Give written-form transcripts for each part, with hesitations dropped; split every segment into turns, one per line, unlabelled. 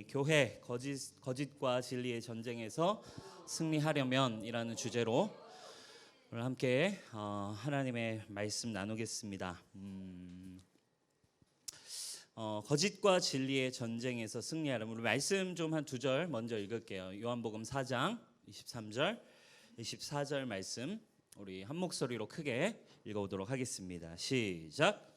우리 교회 거짓과 진리의 전쟁에서 승리하려면이라는 주제로 오늘 함께 하나님의 말씀 나누겠습니다. 거짓과 진리의 전쟁에서 승리하려면 우리 말씀 좀 한 두 절 먼저 읽을게요. 요한복음 4장 23절 24절 말씀 우리 한 목소리로 크게 읽어보도록 하겠습니다. 시작.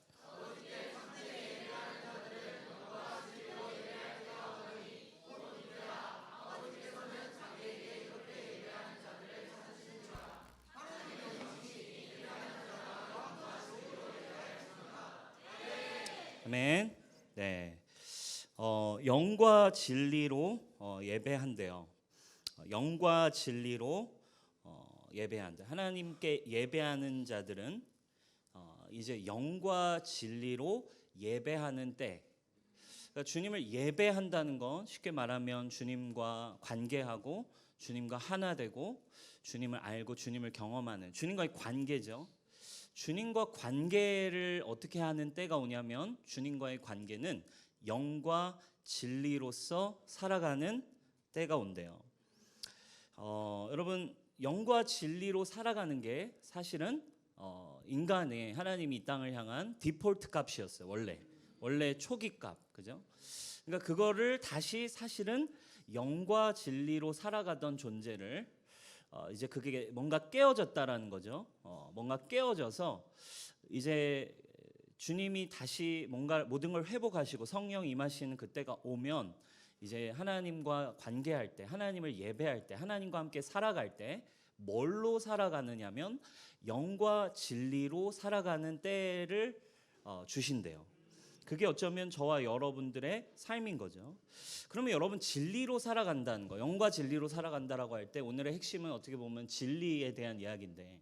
아멘. 네. 영과 진리로 예배한대요. 영과 진리로 예배한다. 하나님께 예배하는 자들은 이제 영과 진리로 예배하는 때, 그러니까 주님을 예배한다는 건 쉽게 말하면 주님과 관계하고 주님과 하나 되고 주님을 알고 주님을 경험하는 주님과의 관계죠. 주님과 관계를 어떻게 하는 때가 오냐면 주님과의 관계는 영과 진리로서 살아가는 때가 온대요. 여러분 영과 진리로 살아가는 게 사실은 인간의 하나님이 이 땅을 향한 디폴트 값이었어요. 원래 초기 값, 그죠? 그러니까 그거를 다시 사실은 영과 진리로 살아가던 존재를 이제 그게 뭔가 깨어졌다라는 거죠. 뭔가 깨어져서 이제 주님이 다시 뭔가 모든 걸 회복하시고 성령 임하시는 그때가 오면 이제 하나님과 관계할 때, 하나님을 예배할 때, 하나님과 함께 살아갈 때 뭘로 살아가느냐면 영과 진리로 살아가는 때를 주신대요. 그게 어쩌면 저와 여러분들의 삶인 거죠. 그러면 여러분 진리로 살아간다는 거, 영과 진리로 살아간다라고 할 때 오늘의 핵심은 어떻게 보면 진리에 대한 이야기인데,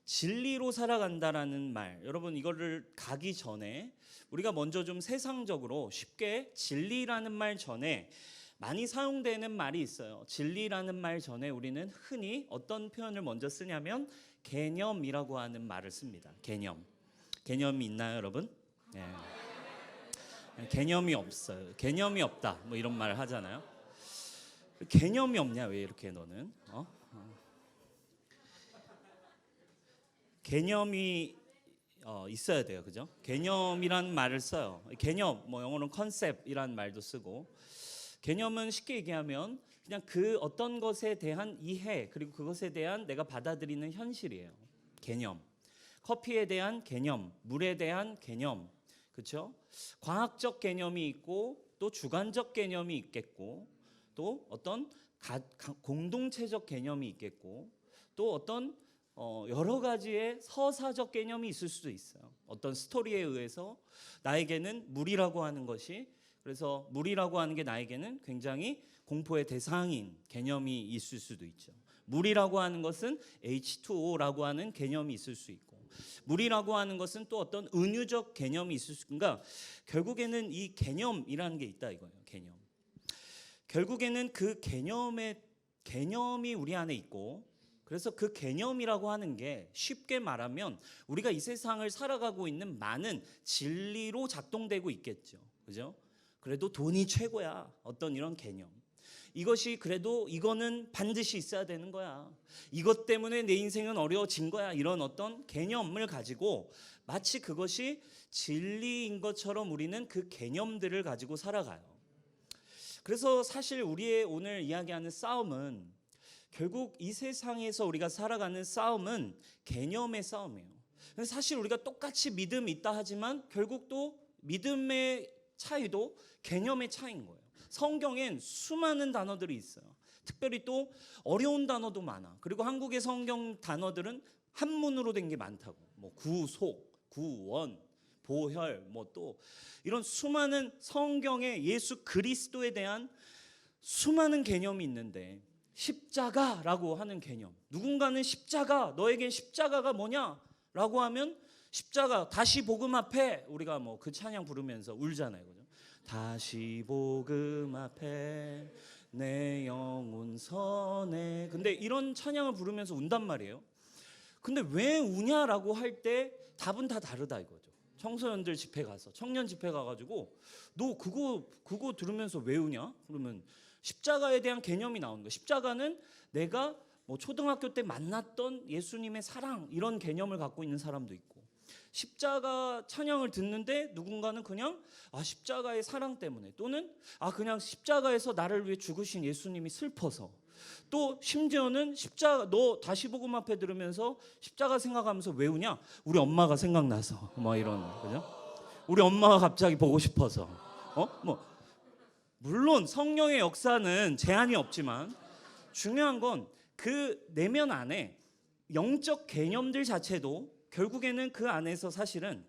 진리로 살아간다라는 말, 여러분 이거를 가기 전에 우리가 먼저 좀 세상적으로 쉽게 진리라는 말 전에 많이 사용되는 말이 있어요. 진리라는 말 전에 우리는 흔히 어떤 표현을 먼저 쓰냐면 개념이라고 하는 말을 씁니다. 개념이 있나요, 여러분? 네. 개념이 없어요. 개념이 없다. 뭐 이런 말을 하잖아요. 개념이 없냐? 왜 이렇게 너는? 개념이 있어야 돼요, 그죠? 개념이란 말을 써요. 개념, 뭐 영어로는 컨셉이란 말도 쓰고, 개념은 쉽게 얘기하면 그냥 그 어떤 것에 대한 이해 그리고 그것에 대한 내가 받아들이는 현실이에요. 개념. 커피에 대한 개념, 물에 대한 개념. 그렇죠? 과학적 개념이 있고 또 주관적 개념이 있겠고 또 어떤 공동체적 개념이 있겠고 또 어떤 여러 가지의 서사적 개념이 있을 수도 있어요. 어떤 스토리에 의해서 나에게는 물이라고 하는 것이, 그래서 물이라고 하는 게 나에게는 굉장히 공포의 대상인 개념이 있을 수도 있죠. 물이라고 하는 것은 H2O라고 하는 개념이 있을 수 있고, 물이라고 하는 것은 또 어떤 은유적 개념이 있을 수 있고, 그러니까 결국에는 이 개념이라는 게 있다 이거예요. 개념. 결국에는 그 개념이 우리 안에 있고, 그래서 그 개념이라고 하는 게 쉽게 말하면 우리가 이 세상을 살아가고 있는 많은 진리로 작동되고 있겠죠. 그죠? 그래도 돈이 최고야. 어떤 이런 개념. 이것이 그래도 이거는 반드시 있어야 되는 거야. 이것 때문에 내 인생은 어려워진 거야. 이런 어떤 개념을 가지고 마치 그것이 진리인 것처럼 우리는 그 개념들을 가지고 살아가요. 그래서 사실 우리의 오늘 이야기하는 싸움은 결국 이 세상에서 우리가 살아가는 싸움은 개념의 싸움이에요. 사실 우리가 똑같이 믿음이 있다 하지만 결국 또 믿음의 차이도 개념의 차이인 거예요. 성경엔 수많은 단어들이 있어요. 특별히 또 어려운 단어도 많아. 그리고 한국의 성경 단어들은 한문으로 된 게 많다고. 뭐 구속, 구원, 보혈, 뭐 또 이런 수많은 성경의 예수 그리스도에 대한 수많은 개념이 있는데, 십자가라고 하는 개념. 누군가는 십자가, 너에겐 십자가가 뭐냐라고 하면 십자가, 다시 복음 앞에 우리가 뭐 그 찬양 부르면서 울잖아요. 그죠? 다시 복음 앞에 내 영혼 선해. 근데 이런 찬양을 부르면서 운단 말이에요. 근데 왜 우냐라고 할 때 답은 다 다르다 이거죠. 청소년들 집회 가서, 청년 집회 가가지고 너 그거 들으면서 외우냐? 그러면 십자가에 대한 개념이 나오는 거야. 십자가는 내가 뭐 초등학교 때 만났던 예수님의 사랑, 이런 개념을 갖고 있는 사람도 있고, 십자가 찬양을 듣는데 누군가는 그냥 십자가의 사랑 때문에, 또는 그냥 십자가에서 나를 위해 죽으신 예수님이 슬퍼서, 또 심지어는 십자가, 너 다시 복음 앞에 들으면서 십자가 생각하면서 외우냐? 우리 엄마가 생각나서, 뭐 이런, 그죠? 우리 엄마가 갑자기 보고 싶어서, 뭐 물론 성령의 역사는 제한이 없지만 중요한 건 그 내면 안에 영적 개념들 자체도 결국에는 그 안에서 사실은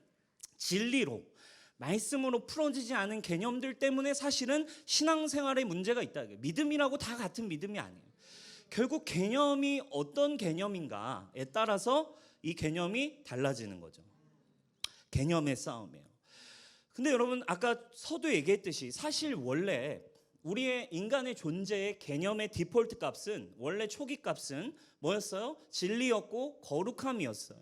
진리로, 말씀으로 풀어지지 않은 개념들 때문에 사실은 신앙생활에 문제가 있다. 믿음이라고 다 같은 믿음이 아니에요. 결국 개념이 어떤 개념인가에 따라서 이 개념이 달라지는 거죠. 개념의 싸움이에요. 근데 여러분, 아까 서두 얘기했듯이 사실 원래 우리의 인간의 존재의 개념의 디폴트 값은, 원래 초기 값은 뭐였어요? 진리였고 거룩함이었어요.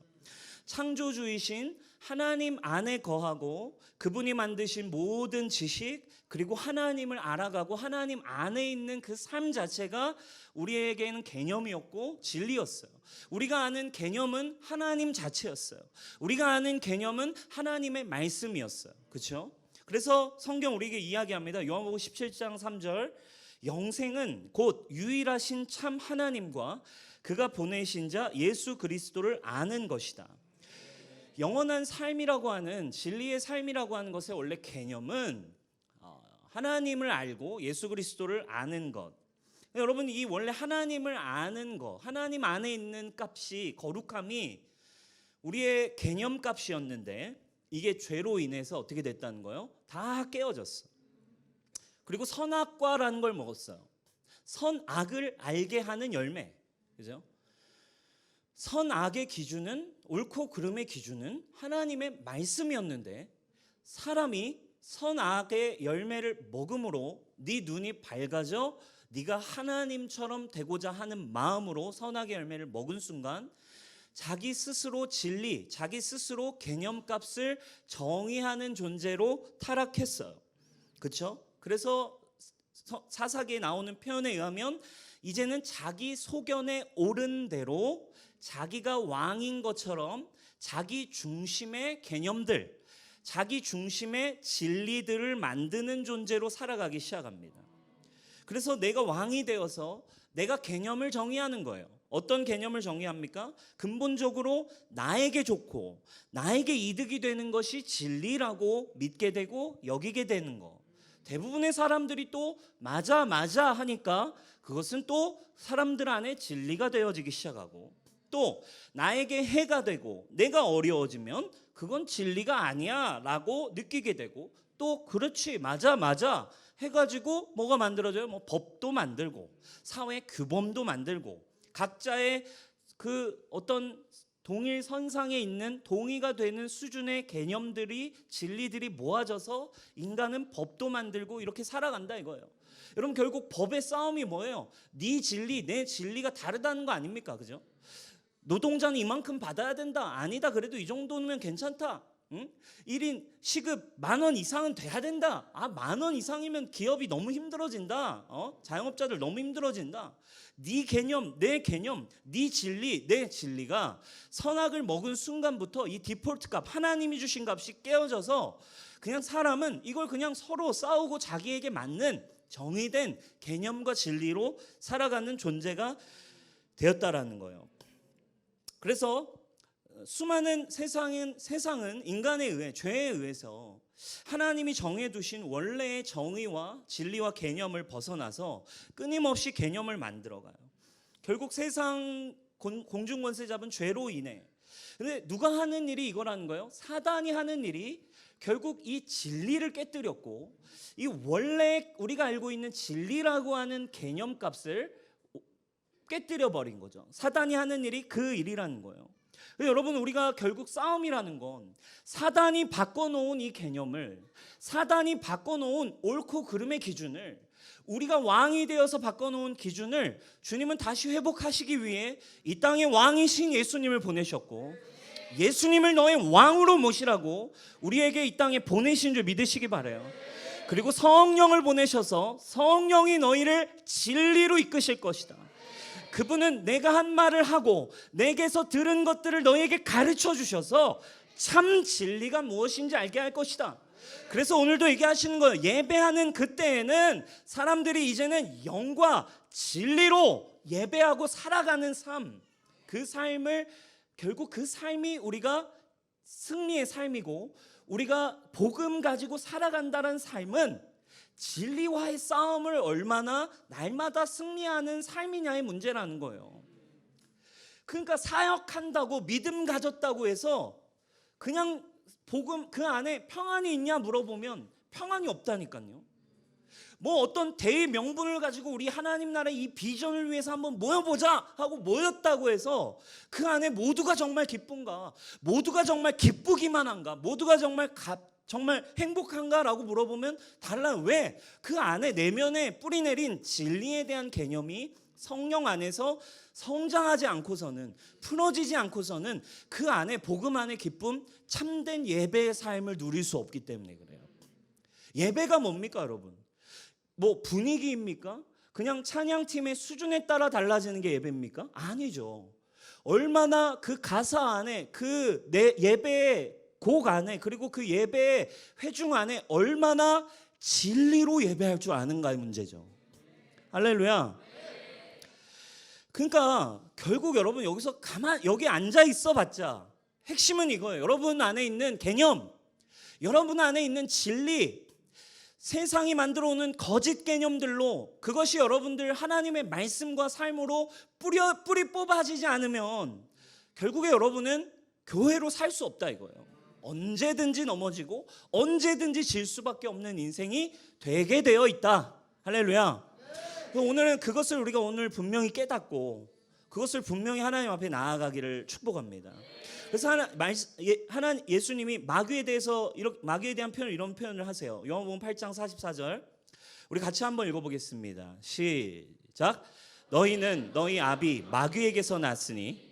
창조주이신 하나님 안에 거하고 그분이 만드신 모든 지식, 그리고 하나님을 알아가고 하나님 안에 있는 그 삶 자체가 우리에게는 개념이었고 진리였어요. 우리가 아는 개념은 하나님 자체였어요. 우리가 아는 개념은 하나님의 말씀이었어요. 그렇죠? 그래서 성경 우리에게 이야기합니다. 요한복음 17장 3절, 영생은 곧 유일하신 참 하나님과 그가 보내신 자 예수 그리스도를 아는 것이다. 영원한 삶이라고 하는, 진리의 삶이라고 하는 것의 원래 개념은 하나님을 알고 예수 그리스도를 아는 것. 여러분, 이 원래 하나님을 아는 것, 하나님 안에 있는 값이, 거룩함이 우리의 개념 값이었는데 이게 죄로 인해서 어떻게 됐다는 거예요? 다 깨어졌어. 그리고 선악과라는 걸 먹었어요. 선악을 알게 하는 열매. 그죠? 선악의 기준은, 옳고 그름의 기준은 하나님의 말씀이었는데, 사람이 선악의 열매를 먹음으로 네 눈이 밝아져 네가 하나님처럼 되고자 하는 마음으로 선악의 열매를 먹은 순간 자기 스스로 진리, 자기 스스로 개념값을 정의하는 존재로 타락했어요. 그렇죠? 그래서 사사기에 나오는 표현에 의하면 이제는 자기 소견에 옳은 대로 자기가 왕인 것처럼 자기 중심의 개념들, 자기 중심의 진리들을 만드는 존재로 살아가기 시작합니다. 그래서 내가 왕이 되어서 내가 개념을 정의하는 거예요. 어떤 개념을 정의합니까? 근본적으로 나에게 좋고 나에게 이득이 되는 것이 진리라고 믿게 되고 여기게 되는 거. 대부분의 사람들이 또 맞아 하니까 그것은 또 사람들 안에 진리가 되어지기 시작하고, 또 나에게 해가 되고 내가 어려워지면 그건 진리가 아니야 라고 느끼게 되고, 또 그렇지 맞아 해가지고 뭐가 만들어져요? 뭐 법도 만들고 사회 규범도 만들고, 각자의 그 어떤 동일 선상에 있는 동의가 되는 수준의 개념들이, 진리들이 모아져서 인간은 법도 만들고 이렇게 살아간다 이거예요. 여러분, 결국 법의 싸움이 뭐예요? 네 진리, 내 진리가 다르다는 거 아닙니까? 그죠? 노동자는 이만큼 받아야 된다. 아니다, 그래도 이 정도면 괜찮다. 1인 시급 10,000원 이상은 돼야 된다. 10,000원 이상이면 기업이 너무 힘들어진다. 자영업자들 너무 힘들어진다. 네 개념, 내 개념, 네 진리, 내 진리가 선악을 먹은 순간부터 이 디폴트 값, 하나님이 주신 값이 깨어져서 그냥 사람은 이걸 그냥 서로 싸우고 자기에게 맞는 정의된 개념과 진리로 살아가는 존재가 되었다라는 거예요. 그래서 수많은 세상은 인간에 의해, 죄에 의해서 하나님이 정해두신 원래의 정의와 진리와 개념을 벗어나서 끊임없이 개념을 만들어가요. 결국 세상 공중권세 잡은 죄로 인해. 근데 누가 하는 일이 이거라는 거예요? 사단이 하는 일이 결국 이 진리를 깨뜨렸고, 이 원래 우리가 알고 있는 진리라고 하는 개념값을 깨뜨려 버린 거죠. 사단이 하는 일이 그 일이라는 거예요. 여러분, 우리가 결국 싸움이라는 건 사단이 바꿔놓은 이 개념을, 사단이 바꿔놓은 옳고 그름의 기준을, 우리가 왕이 되어서 바꿔놓은 기준을 주님은 다시 회복하시기 위해 이 땅에 왕이신 예수님을 보내셨고, 예수님을 너의 왕으로 모시라고 우리에게 이 땅에 보내신 줄 믿으시기 바라요. 그리고 성령을 보내셔서 성령이 너희를 진리로 이끄실 것이다. 그분은 내가 한 말을 하고 내게서 들은 것들을 너희에게 가르쳐 주셔서 참 진리가 무엇인지 알게 할 것이다. 그래서 오늘도 얘기하시는 거예요. 예배하는 그때에는 사람들이 이제는 영과 진리로 예배하고 살아가는 삶, 그 삶을 결국 그 삶이 우리가 승리의 삶이고 우리가 복음 가지고 살아간다는 삶은 진리와의 싸움을 얼마나 날마다 승리하는 삶이냐의 문제라는 거예요. 그러니까 사역한다고 믿음 가졌다고 해서 그냥 복음 그 안에 평안이 있냐 물어보면 평안이 없다니까요. 뭐 어떤 대의 명분을 가지고 우리 하나님 나라의 이 비전을 위해서 한번 모여보자 하고 모였다고 해서 그 안에 모두가 정말 기쁜가, 모두가 정말 기쁘기만 한가, 모두가 정말 행복한가라고 물어보면 달라요. 왜? 그 안에 내면에 뿌리 내린 진리에 대한 개념이 성령 안에서 성장하지 않고서는, 풀어지지 않고서는 그 안에 복음 안의 기쁨, 참된 예배의 삶을 누릴 수 없기 때문에 그래요. 예배가 뭡니까 여러분? 뭐 분위기입니까? 그냥 찬양팀의 수준에 따라 달라지는 게 예배입니까? 아니죠. 얼마나 그 가사 안에, 그 내 예배의 곡 안에, 그리고 그 예배의 회중 안에 얼마나 진리로 예배할 줄 아는가의 문제죠. 할렐루야. 그러니까 결국 여러분 여기서 여기 앉아 있어 봤자 핵심은 이거예요. 여러분 안에 있는 개념, 여러분 안에 있는 진리, 세상이 만들어 오는 거짓 개념들로 그것이 여러분들 하나님의 말씀과 삶으로 뿌리 뽑아지지 않으면 결국에 여러분은 교회로 살 수 없다 이거예요. 언제든지 넘어지고 언제든지 질 수밖에 없는 인생이 되게 되어 있다. 할렐루야. 오늘은 그것을 우리가 오늘 분명히 깨닫고 그것을 분명히 하나님 앞에 나아가기를 축복합니다. 그래서 예수님이 마귀에 대한 표현을 이런 표현을 하세요. 요한복음 8장 44절 우리 같이 한번 읽어보겠습니다. 시작. 너희는 너희 아비 마귀에게서 났으니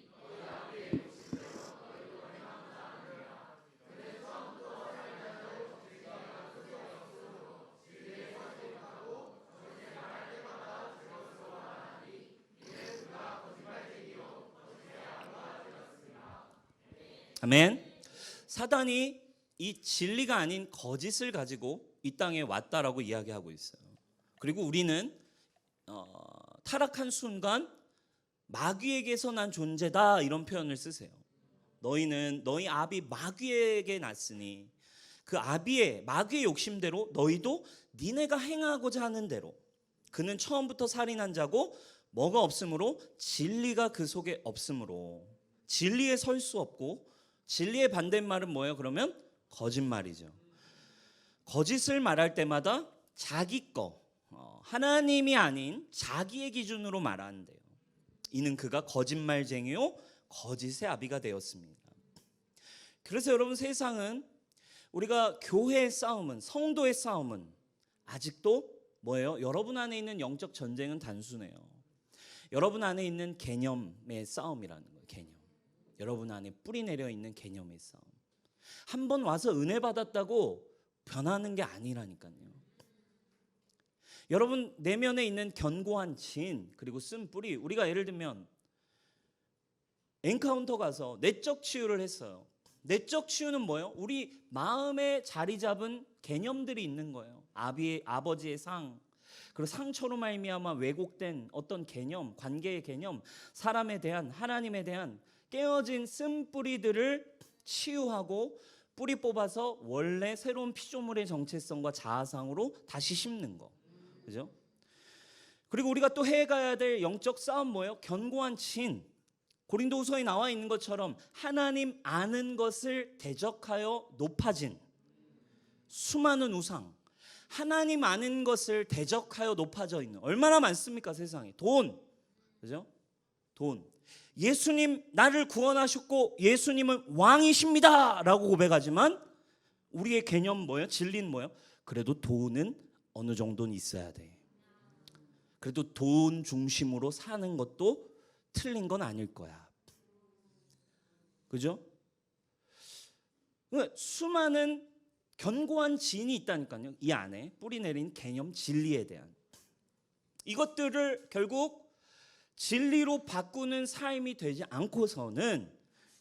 아멘. 사단이 이 진리가 아닌 거짓을 가지고 이 땅에 왔다라고 이야기하고 있어요. 그리고 우리는 타락한 순간 마귀에게서 난 존재다 이런 표현을 쓰세요. 너희는 너희 아비 마귀에게 났으니 그 마귀의 욕심대로 너희도 니네가 행하고자 하는 대로. 그는 처음부터 살인한 자고 뭐가 없으므로 진리가 그 속에 없으므로 진리에 설 수 없고 진리의 반대말은 뭐예요? 그러면 거짓말이죠. 거짓을 말할 때마다 자기 하나님이 아닌 자기의 기준으로 말하는데요. 이는 그가 거짓말쟁이요 거짓의 아비가 되었습니다. 그래서 여러분 세상은 우리가 교회의 싸움은 성도의 싸움은 아직도 뭐예요? 여러분 안에 있는 영적 전쟁은 단순해요. 여러분 안에 있는 개념의 싸움이라는 거예요. 개념. 여러분 안에 뿌리 내려 있는 개념의 싸움. 한 번 와서 은혜 받았다고 변하는 게 아니라니까요. 여러분 내면에 있는 견고한 진 그리고 쓴 뿌리, 우리가 예를 들면 엔카운터 가서 내적 치유를 했어요. 내적 치유는 뭐예요? 우리 마음에 자리 잡은 개념들이 있는 거예요. 아버지의 상, 그리고 상처로 말미암아 왜곡된 어떤 개념, 관계의 개념, 사람에 대한, 하나님에 대한 깨어진 쓴뿌리들을 치유하고 뿌리 뽑아서 원래 새로운 피조물의 정체성과 자아상으로 다시 심는 거. 그죠? 그리고 우리가 또 해가야 될 영적 싸움 뭐예요? 견고한 진. 고린도후서에 나와 있는 것처럼 하나님 아는 것을 대적하여 높아진 수많은 우상. 하나님 아는 것을 대적하여 높아져 있는 얼마나 많습니까 세상에. 돈. 그죠? 돈. 예수님 나를 구원하셨고 예수님은 왕이십니다 라고 고백하지만 우리의 개념 뭐예요? 진리는 뭐예요? 그래도 돈은 어느 정도는 있어야 돼. 그래도 돈 중심으로 사는 것도 틀린 건 아닐 거야. 그죠? 수많은 견고한 진이 있다니까요. 이 안에 뿌리 내린 개념 진리에 대한 이것들을 결국 진리로 바꾸는 삶이 되지 않고서는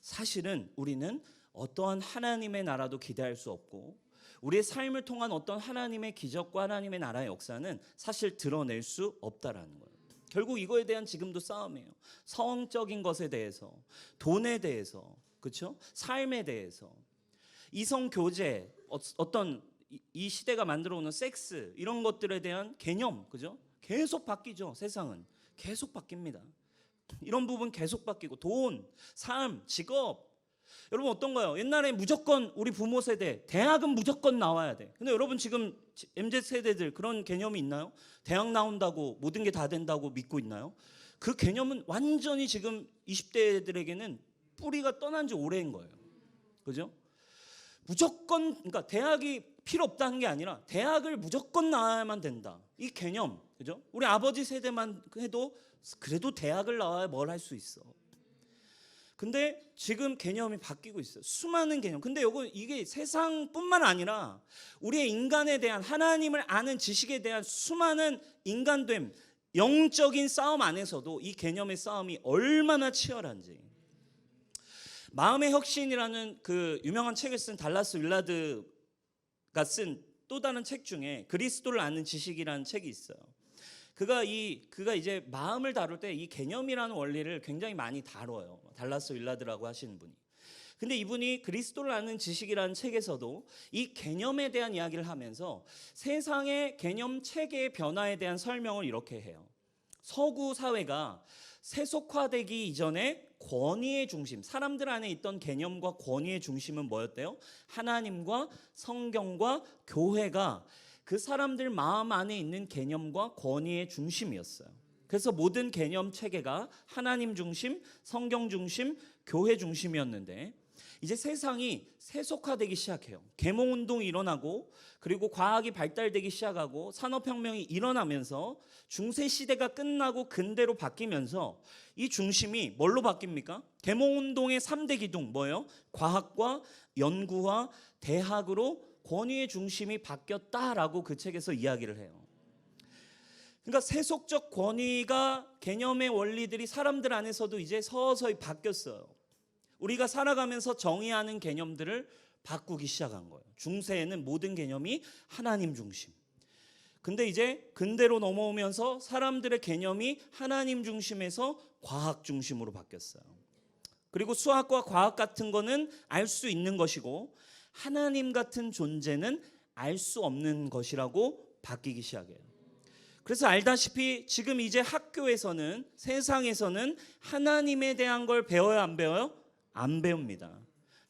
사실은 우리는 어떠한 하나님의 나라도 기대할 수 없고 우리의 삶을 통한 어떤 하나님의 기적과 하나님의 나라의 역사는 사실 드러낼 수 없다라는 거예요. 결국 이거에 대한 지금도 싸움이에요. 성적인 것에 대해서, 돈에 대해서, 그렇죠? 삶에 대해서, 이성 교제, 어떤 이 시대가 만들어오는 섹스 이런 것들에 대한 개념, 그죠? 계속 바뀌죠. 세상은 계속 바뀝니다. 이런 부분 계속 바뀌고 돈, 삶, 직업. 여러분 어떤가요? 옛날에 무조건 우리 부모 세대 대학은 무조건 나와야 돼. 근데 여러분 지금 MZ 세대들 그런 개념이 있나요? 대학 나온다고 모든 게 다 된다고 믿고 있나요? 그 개념은 완전히 지금 20대들에게는 뿌리가 떠난 지 오래인 거예요. 그죠? 무조건 그러니까 대학이 필요 없다는 게 아니라 대학을 무조건 나와야만 된다. 이 개념, 그죠? 우리 아버지 세대만 해도 그래도 대학을 나와야 뭘 할 수 있어. 근데 지금 개념이 바뀌고 있어요. 수많은 개념. 근데 이게 세상뿐만 아니라 우리의 인간에 대한 하나님을 아는 지식에 대한 수많은 인간됨, 영적인 싸움 안에서도 이 개념의 싸움이 얼마나 치열한지. 마음의 혁신이라는 그 유명한 책을 쓴 달라스 윌라드가 쓴 또 다른 책 중에 그리스도를 아는 지식이라는 책이 있어요. 그가 이제 마음을 다룰 때 이 개념이라는 원리를 굉장히 많이 다뤄요. 달라스 윌라드라고 하시는 분이. 근데 이분이 그리스도를 아는 지식이라는 책에서도 이 개념에 대한 이야기를 하면서 세상의 개념 체계의 변화에 대한 설명을 이렇게 해요. 서구 사회가 세속화되기 이전에 권위의 중심, 사람들 안에 있던 개념과 권위의 중심은 뭐였대요? 하나님과 성경과 교회가 그 사람들 마음 안에 있는 개념과 권위의 중심이었어요. 그래서 모든 개념 체계가 하나님 중심, 성경 중심, 교회 중심이었는데 이제 세상이 세속화되기 시작해요. 계몽운동이 일어나고 그리고 과학이 발달되기 시작하고 산업혁명이 일어나면서 중세시대가 끝나고 근대로 바뀌면서 이 중심이 뭘로 바뀝니까? 계몽운동의 3대 기둥 뭐예요? 과학과 연구와 대학으로 권위의 중심이 바뀌었다라고 그 책에서 이야기를 해요. 그러니까 세속적 권위가 개념의 원리들이 사람들 안에서도 이제 서서히 바뀌었어요. 우리가 살아가면서 정의하는 개념들을 바꾸기 시작한 거예요. 중세에는 모든 개념이 하나님 중심. 근데 이제 근대로 넘어오면서 사람들의 개념이 하나님 중심에서 과학 중심으로 바뀌었어요. 그리고 수학과 과학 같은 거는 알 수 있는 것이고 하나님 같은 존재는 알 수 없는 것이라고 바뀌기 시작해요. 그래서 알다시피 지금 이제 학교에서는 세상에서는 하나님에 대한 걸 배워요, 안 배워요? 안 배웁니다.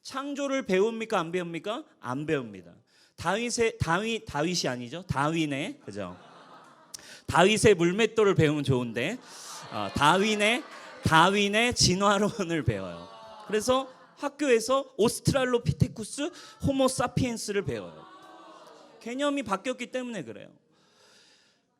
창조를 배웁니까, 안 배웁니까? 안 배웁니다. 다윗이 아니죠? 다윈의, 그죠? 다윗의 물맷돌을 배우면 좋은데 다윈의 진화론을 배워요. 그래서 학교에서 오스트랄로피테쿠스 호모사피엔스를 배워요. 개념이 바뀌었기 때문에 그래요.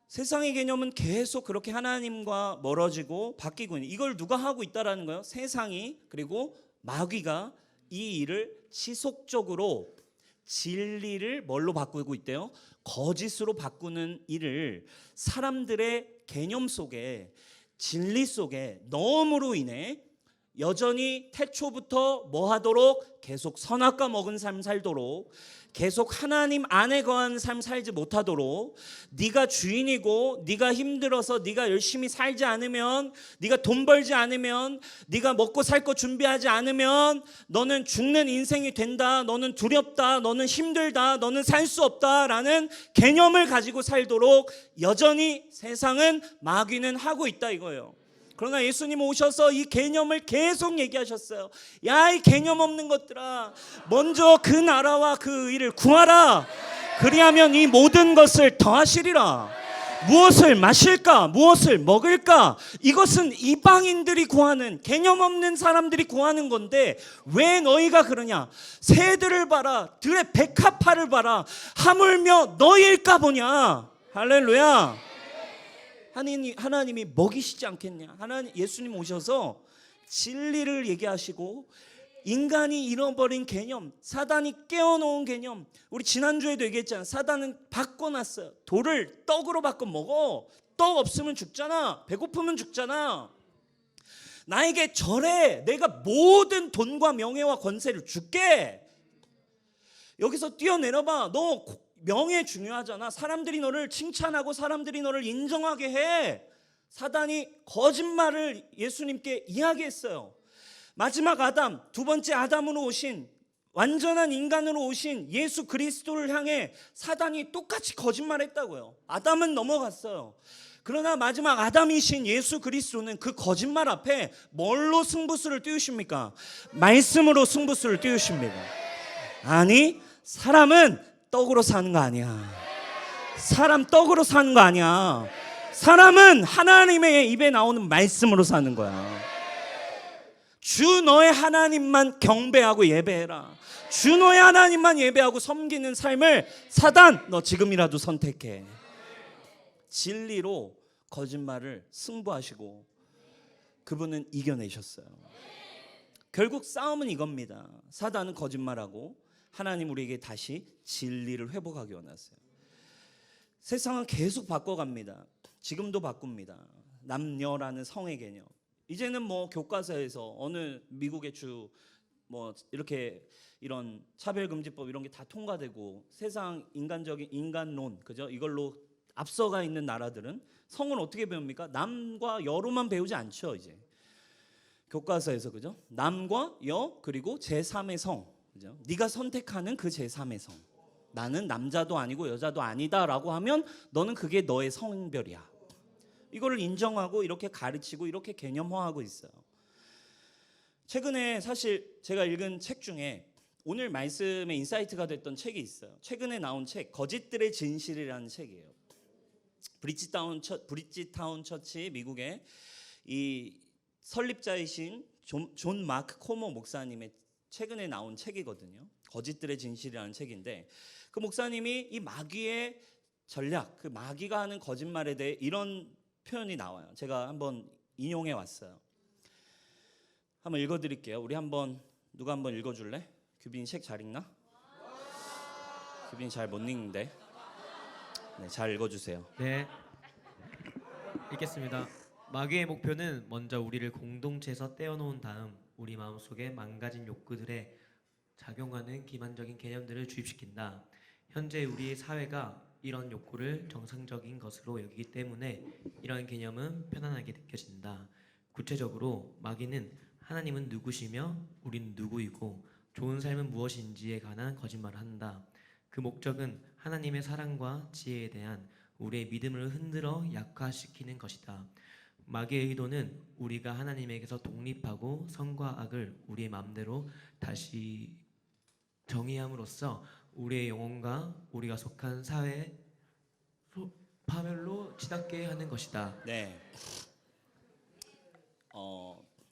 세상의 개념은 계속 그렇게 하나님과 멀어지고 바뀌고 있는, 이걸 누가 하고 있다라는 거예요? 세상이, 그리고 마귀가 이 일을 지속적으로 진리를 뭘로 바꾸고 있대요? 거짓으로 바꾸는 일을 사람들의 개념 속에, 진리 속에 넣음으로 인해 여전히 태초부터 뭐 하도록? 계속 선악과 먹은 삶 살도록, 계속 하나님 안에 거한 삶 살지 못하도록, 네가 주인이고 네가 힘들어서 네가 열심히 살지 않으면, 네가 돈 벌지 않으면, 네가 먹고 살 거 준비하지 않으면 너는 죽는 인생이 된다, 너는 두렵다, 너는 힘들다, 너는 살 수 없다라는 개념을 가지고 살도록 여전히 세상은, 마귀는 하고 있다 이거예요. 그러나 예수님 오셔서 이 개념을 계속 얘기하셨어요. 야, 이 개념 없는 것들아, 먼저 그 나라와 그 의를 구하라. 그리하면 이 모든 것을 더하시리라. 무엇을 마실까? 무엇을 먹을까? 이것은 이방인들이 구하는, 개념 없는 사람들이 구하는 건데 왜 너희가 그러냐? 새들을 봐라, 들의 백합화를 봐라, 하물며 너희일까 보냐. 할렐루야. 하나님이 먹이시지 않겠냐? 예수님 오셔서 진리를 얘기하시고 인간이 잃어버린 개념, 사단이 깨워놓은 개념. 우리 지난주에도 얘기했잖아. 사단은 바꿔놨어요. 돌을 떡으로 바꿔 먹어. 떡 없으면 죽잖아. 배고프면 죽잖아. 나에게 절해. 내가 모든 돈과 명예와 권세를 줄게. 여기서 뛰어내려봐. 너 명예 중요하잖아. 사람들이 너를 칭찬하고 사람들이 너를 인정하게 해. 사단이 거짓말을 예수님께 이야기했어요. 마지막 아담, 두 번째 아담으로 오신 완전한 인간으로 오신 예수 그리스도를 향해 사단이 똑같이 거짓말했다고요. 아담은 넘어갔어요. 그러나 마지막 아담이신 예수 그리스도는 그 거짓말 앞에 뭘로 승부수를 띄우십니까? 말씀으로 승부수를 띄우십니다. 아니, 사람은 떡으로 사는 거 아니야. 사람 떡으로 사는 거 아니야. 사람은 하나님의 입에 나오는 말씀으로 사는 거야. 주 너의 하나님만 경배하고 예배해라. 주 너의 하나님만 예배하고 섬기는 삶을 사단, 너 지금이라도 선택해. 진리로 거짓말을 승부하시고 그분은 이겨내셨어요. 결국 싸움은 이겁니다. 사단은 거짓말하고 하나님 우리에게 다시 진리를 회복하기 원하세요. 세상은 계속 바꿔갑니다. 지금도 바꿉니다. 남녀라는 성의 개념. 이제는 뭐 교과서에서 어느 미국의 주 뭐 이렇게 이런 차별금지법 이런 게 다 통과되고 세상 인간적인 인간론, 그죠? 이걸로 앞서가 있는 나라들은 성을 어떻게 배웁니까? 남과 여로만 배우지 않죠. 이제 교과서에서, 그죠? 남과 여 그리고 제3의 성, 그죠? 네가 선택하는 그 제3의 성. 나는 남자도 아니고 여자도 아니다라고 하면 너는 그게 너의 성별이야. 이거를 인정하고 이렇게 가르치고 이렇게 개념화하고 있어요. 최근에 사실 제가 읽은 책 중에 오늘 말씀의 인사이트가 됐던 책이 있어요. 최근에 나온 책, 거짓들의 진실이라는 책이에요. 브리지타운 처치, 미국의 이 설립자이신 존 마크 코모 목사님의 최근에 나온 책이거든요. 거짓들의 진실이라는 책인데 그 목사님이 이 마귀의 전략, 그 마귀가 하는 거짓말에 대해 이런 표현이 나와요. 제가 한번 인용해 왔어요. 한번 읽어드릴게요. 우리 한번 누가 한번 읽어줄래? 규빈이 책 잘 읽나? 규빈이 잘 못 읽는데. 네, 잘 읽어주세요.
네, 읽겠습니다. 마귀의 목표는 먼저 우리를 공동체에서 떼어놓은 다음 우리 마음속에 망가진 욕구들에 작용하는 기만적인 개념들을 주입시킨다. 현재 우리의 사회가 이런 욕구를 정상적인 것으로 여기기 때문에 이런 개념은 편안하게 느껴진다. 구체적으로 마귀는 하나님은 누구시며 우리는 누구이고 좋은 삶은 무엇인지에 관한 거짓말을 한다. 그 목적은 하나님의 사랑과 지혜에 대한 우리의 믿음을 흔들어 약화시키는 것이다. 마귀의 의도는 우리가 하나님에게서 독립하고 선과 악을 우리의 마음대로 다시 정의함으로써 우리의 영혼과 우리가 속한 사회의 파멸로 치닫게 하는 것이다.
네.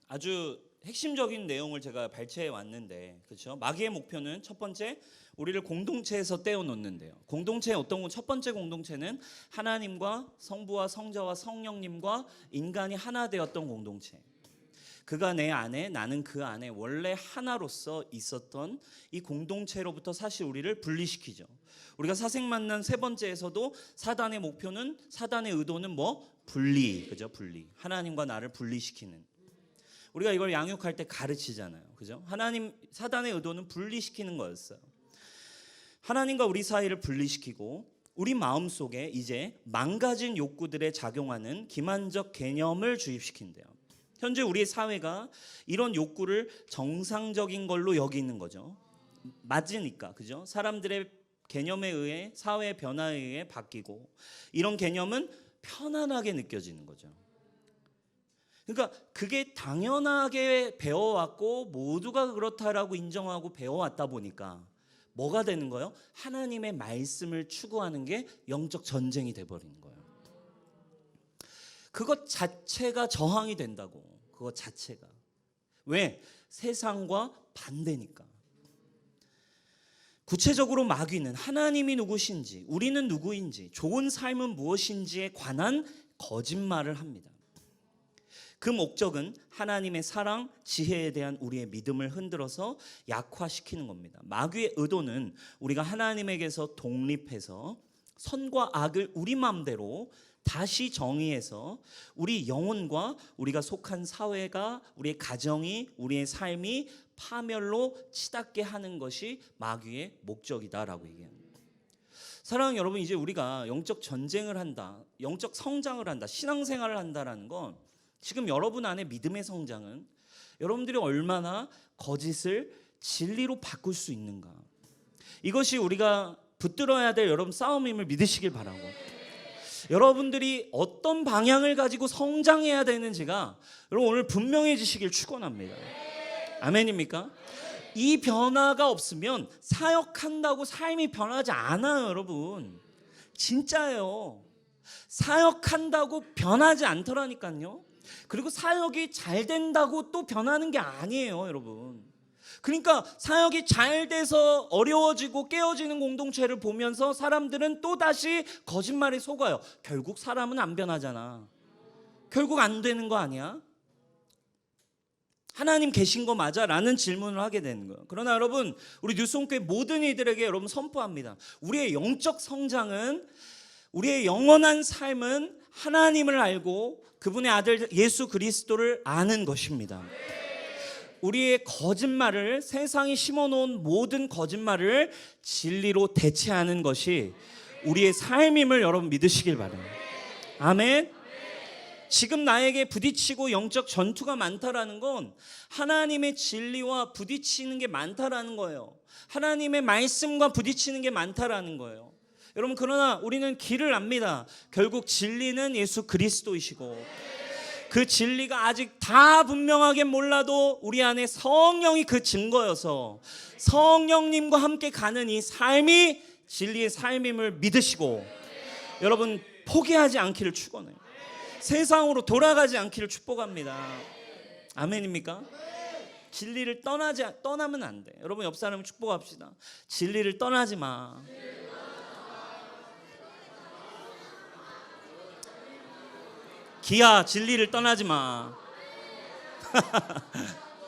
아주 핵심적인 내용을 제가 발췌해 왔는데, 그렇죠? 마귀의 목표는 첫 번째, 우리를 공동체에서 떼어놓는데요. 공동체의 어떤 첫 번째 공동체는 하나님과 성부와 성자와 성령님과 인간이 하나 되었던 공동체. 그가 내 안에, 나는 그 안에 원래 하나로서 있었던 이 공동체로부터 사실 우리를 분리시키죠. 우리가 사생 만난 세 번째에서도 사단의 목표는, 사단의 의도는 뭐? 분리, 그죠? 분리. 하나님과 나를 분리시키는. 우리가 이걸 양육할 때 가르치잖아요, 그죠? 사단의 의도는 분리시키는 거였어요. 하나님과 우리 사이를 분리시키고 우리 마음 속에 이제 망가진 욕구들에 작용하는 기만적 개념을 주입시킨대요. 현재 우리 사회가 이런 욕구를 정상적인 걸로 여기는 거죠. 맞으니까, 그죠? 사람들의 개념에 의해, 사회의 변화에 의해 바뀌고 이런 개념은 편안하게 느껴지는 거죠. 그러니까 그게 당연하게 배워왔고 모두가 그렇다라고 인정하고 배워왔다 보니까 뭐가 되는 거예요? 하나님의 말씀을 추구하는 게 영적 전쟁이 돼버리는 거예요. 그것 자체가 저항이 된다고. 그것 자체가. 왜? 세상과 반대니까. 구체적으로 마귀는 하나님이 누구신지, 우리는 누구인지, 좋은 삶은 무엇인지에 관한 거짓말을 합니다. 그 목적은 하나님의 사랑, 지혜에 대한 우리의 믿음을 흔들어서 약화시키는 겁니다. 마귀의 의도는 우리가 하나님에게서 독립해서 선과 악을 우리 마음대로 다시 정의해서 우리 영혼과 우리가 속한 사회가, 우리의 가정이, 우리의 삶이 파멸로 치닫게 하는 것이 마귀의 목적이다라고 얘기합니다. 사랑하는 여러분, 이제 우리가 영적 전쟁을 한다, 영적 성장을 한다, 신앙생활을 한다라는 건 지금 여러분 안에 믿음의 성장은 여러분들이 얼마나 거짓을 진리로 바꿀 수 있는가, 이것이 우리가 붙들어야 될 여러분 싸움임을 믿으시길 바라고, 여러분들이 어떤 방향을 가지고 성장해야 되는지가 여러분 오늘 분명해지시길 축원합니다. 아멘입니까? 이 변화가 없으면 사역한다고 삶이 변하지 않아요, 여러분. 진짜예요. 사역한다고 변하지 않더라니까요. 그리고 사역이 잘 된다고 또 변하는 게 아니에요, 여러분. 그러니까 사역이 잘 돼서 어려워지고 깨어지는 공동체를 보면서 사람들은 또다시 거짓말에 속아요. 결국 사람은 안 변하잖아. 결국 안 되는 거 아니야? 하나님 계신 거 맞아? 라는 질문을 하게 되는 거예요. 그러나 여러분, 우리 뉴스홈교회 모든 이들에게 여러분 선포합니다. 우리의 영적 성장은, 우리의 영원한 삶은 하나님을 알고 그분의 아들 예수 그리스도를 아는 것입니다. 우리의 거짓말을, 세상이 심어놓은 모든 거짓말을 진리로 대체하는 것이 우리의 삶임을 여러분 믿으시길 바라요. 아멘. 지금 나에게 부딪히고 영적 전투가 많다라는 건 하나님의 진리와 부딪히는 게 많다라는 거예요. 하나님의 말씀과 부딪히는 게 많다라는 거예요. 여러분, 그러나 우리는 길을 압니다. 결국 진리는 예수 그리스도이시고, 그 진리가 아직 다 분명하게 몰라도 우리 안에 성령이 그 증거여서 성령님과 함께 가는 이 삶이 진리의 삶임을 믿으시고, 여러분 포기하지 않기를 축원해요. 세상으로 돌아가지 않기를 축복합니다. 아멘입니까? 진리를 떠나면 안 돼. 여러분 옆 사람을 축복합시다. 진리를 떠나지 마. 기야, 진리를 떠나지 마.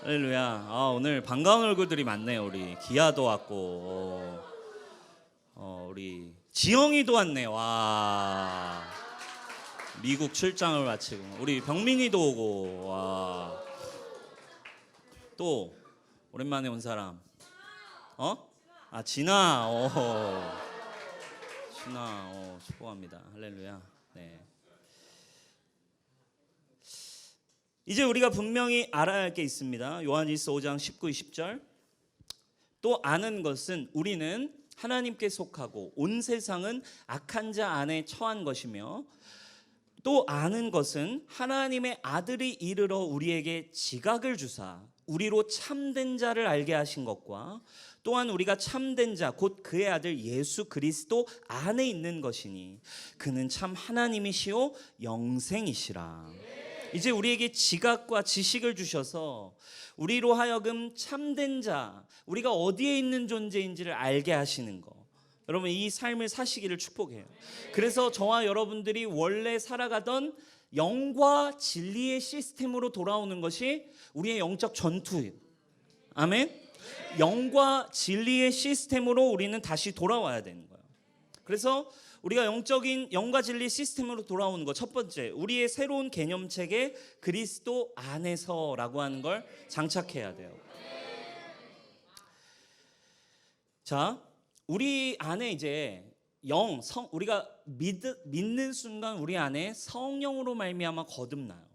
할렐루야. 오늘 반가운 얼굴들이 많네요. 우리 기야도 왔고, 우리 지영이도 왔네. 와. 미국 출장을 마치고, 우리 병민이도 오고, 와. 또 오랜만에 온 사람, 진아, 진아, 축복합니다. 할렐루야. 네. 이제 우리가 분명히 알아야 할 게 있습니다. 요한일서 5장 19, 20절. 또 아는 것은 우리는 하나님께 속하고 온 세상은 악한 자 안에 처한 것이며, 또 아는 것은 하나님의 아들이 이르러 우리에게 지각을 주사 우리로 참된 자를 알게 하신 것과, 또한 우리가 참된 자 곧 그의 아들 예수 그리스도 안에 있는 것이니 그는 참 하나님이시요 영생이시라. 이제 우리에게 지각과 지식을 주셔서 우리로 하여금 참된 자, 우리가 어디에 있는 존재인지를 알게 하시는 거, 여러분 이 삶을 사시기를 축복해요. 그래서 저와 여러분들이 원래 살아가던 영과 진리의 시스템으로 돌아오는 것이 우리의 영적 전투예요. 아멘. 영과 진리의 시스템으로 우리는 다시 돌아와야 되는 거예요. 그래서 우리가 영적인 영과 진리 시스템으로 돌아오는 것, 첫 번째, 우리의 새로운 개념체계 그리스도 안에서라고 하는 걸 장착해야 돼요. 자, 우리 안에 이제 우리가 믿는 순간 우리 안에 성령으로 말미암아 거듭나요.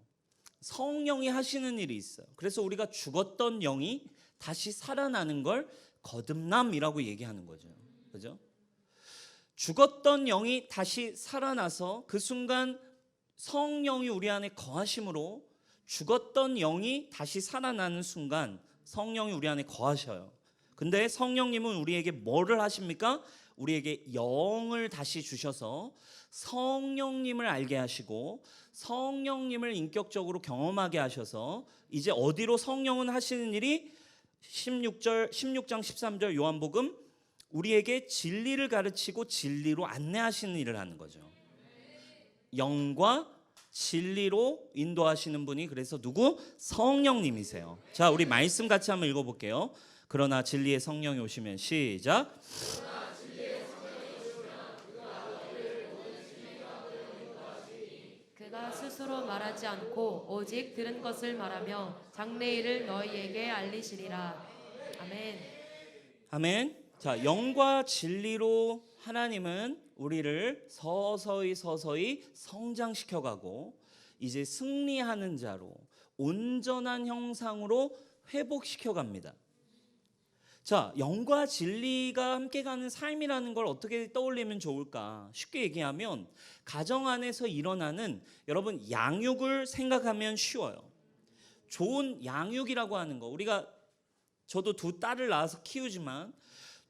성령이 하시는 일이 있어요. 그래서 우리가 죽었던 영이 다시 살아나는 걸 거듭남이라고 얘기하는 거죠. 그죠? 죽었던 영이 다시 살아나서 그 순간 성령이 우리 안에 거하심으로, 죽었던 영이 다시 살아나는 순간 성령이 우리 안에 거하셔요. 근데 성령님은 우리에게 뭐를 하십니까? 우리에게 영을 다시 주셔서 성령님을 알게 하시고 성령님을 인격적으로 경험하게 하셔서 이제 어디로 성령은 하시는 일이 16장 13절 요한복음, 우리에게 진리를 가르치고 진리로 안내하시는 일을 하는 거죠. 영과 진리로 인도하시는 분이 그래서 누구? 성령님이세요. 자, 우리 말씀 같이 한번 읽어볼게요. 그러나 진리의 성령이 오시면 시작.
그가 스스로 말하지 않고 오직 들은 것을 말하며 장래일을 너희에게 알리시리라. 아멘.
아멘. 자, 영과 진리로 하나님은 우리를 서서히 성장시켜가고 이제 승리하는 자로 온전한 형상으로 회복시켜갑니다. 자, 영과 진리가 함께 가는 삶이라는 걸 어떻게 떠올리면 좋을까? 쉽게 얘기하면 가정 안에서 일어나는 여러분 양육을 생각하면 쉬워요. 좋은 양육이라고 하는 거, 우리가 저도 두 딸을 낳아서 키우지만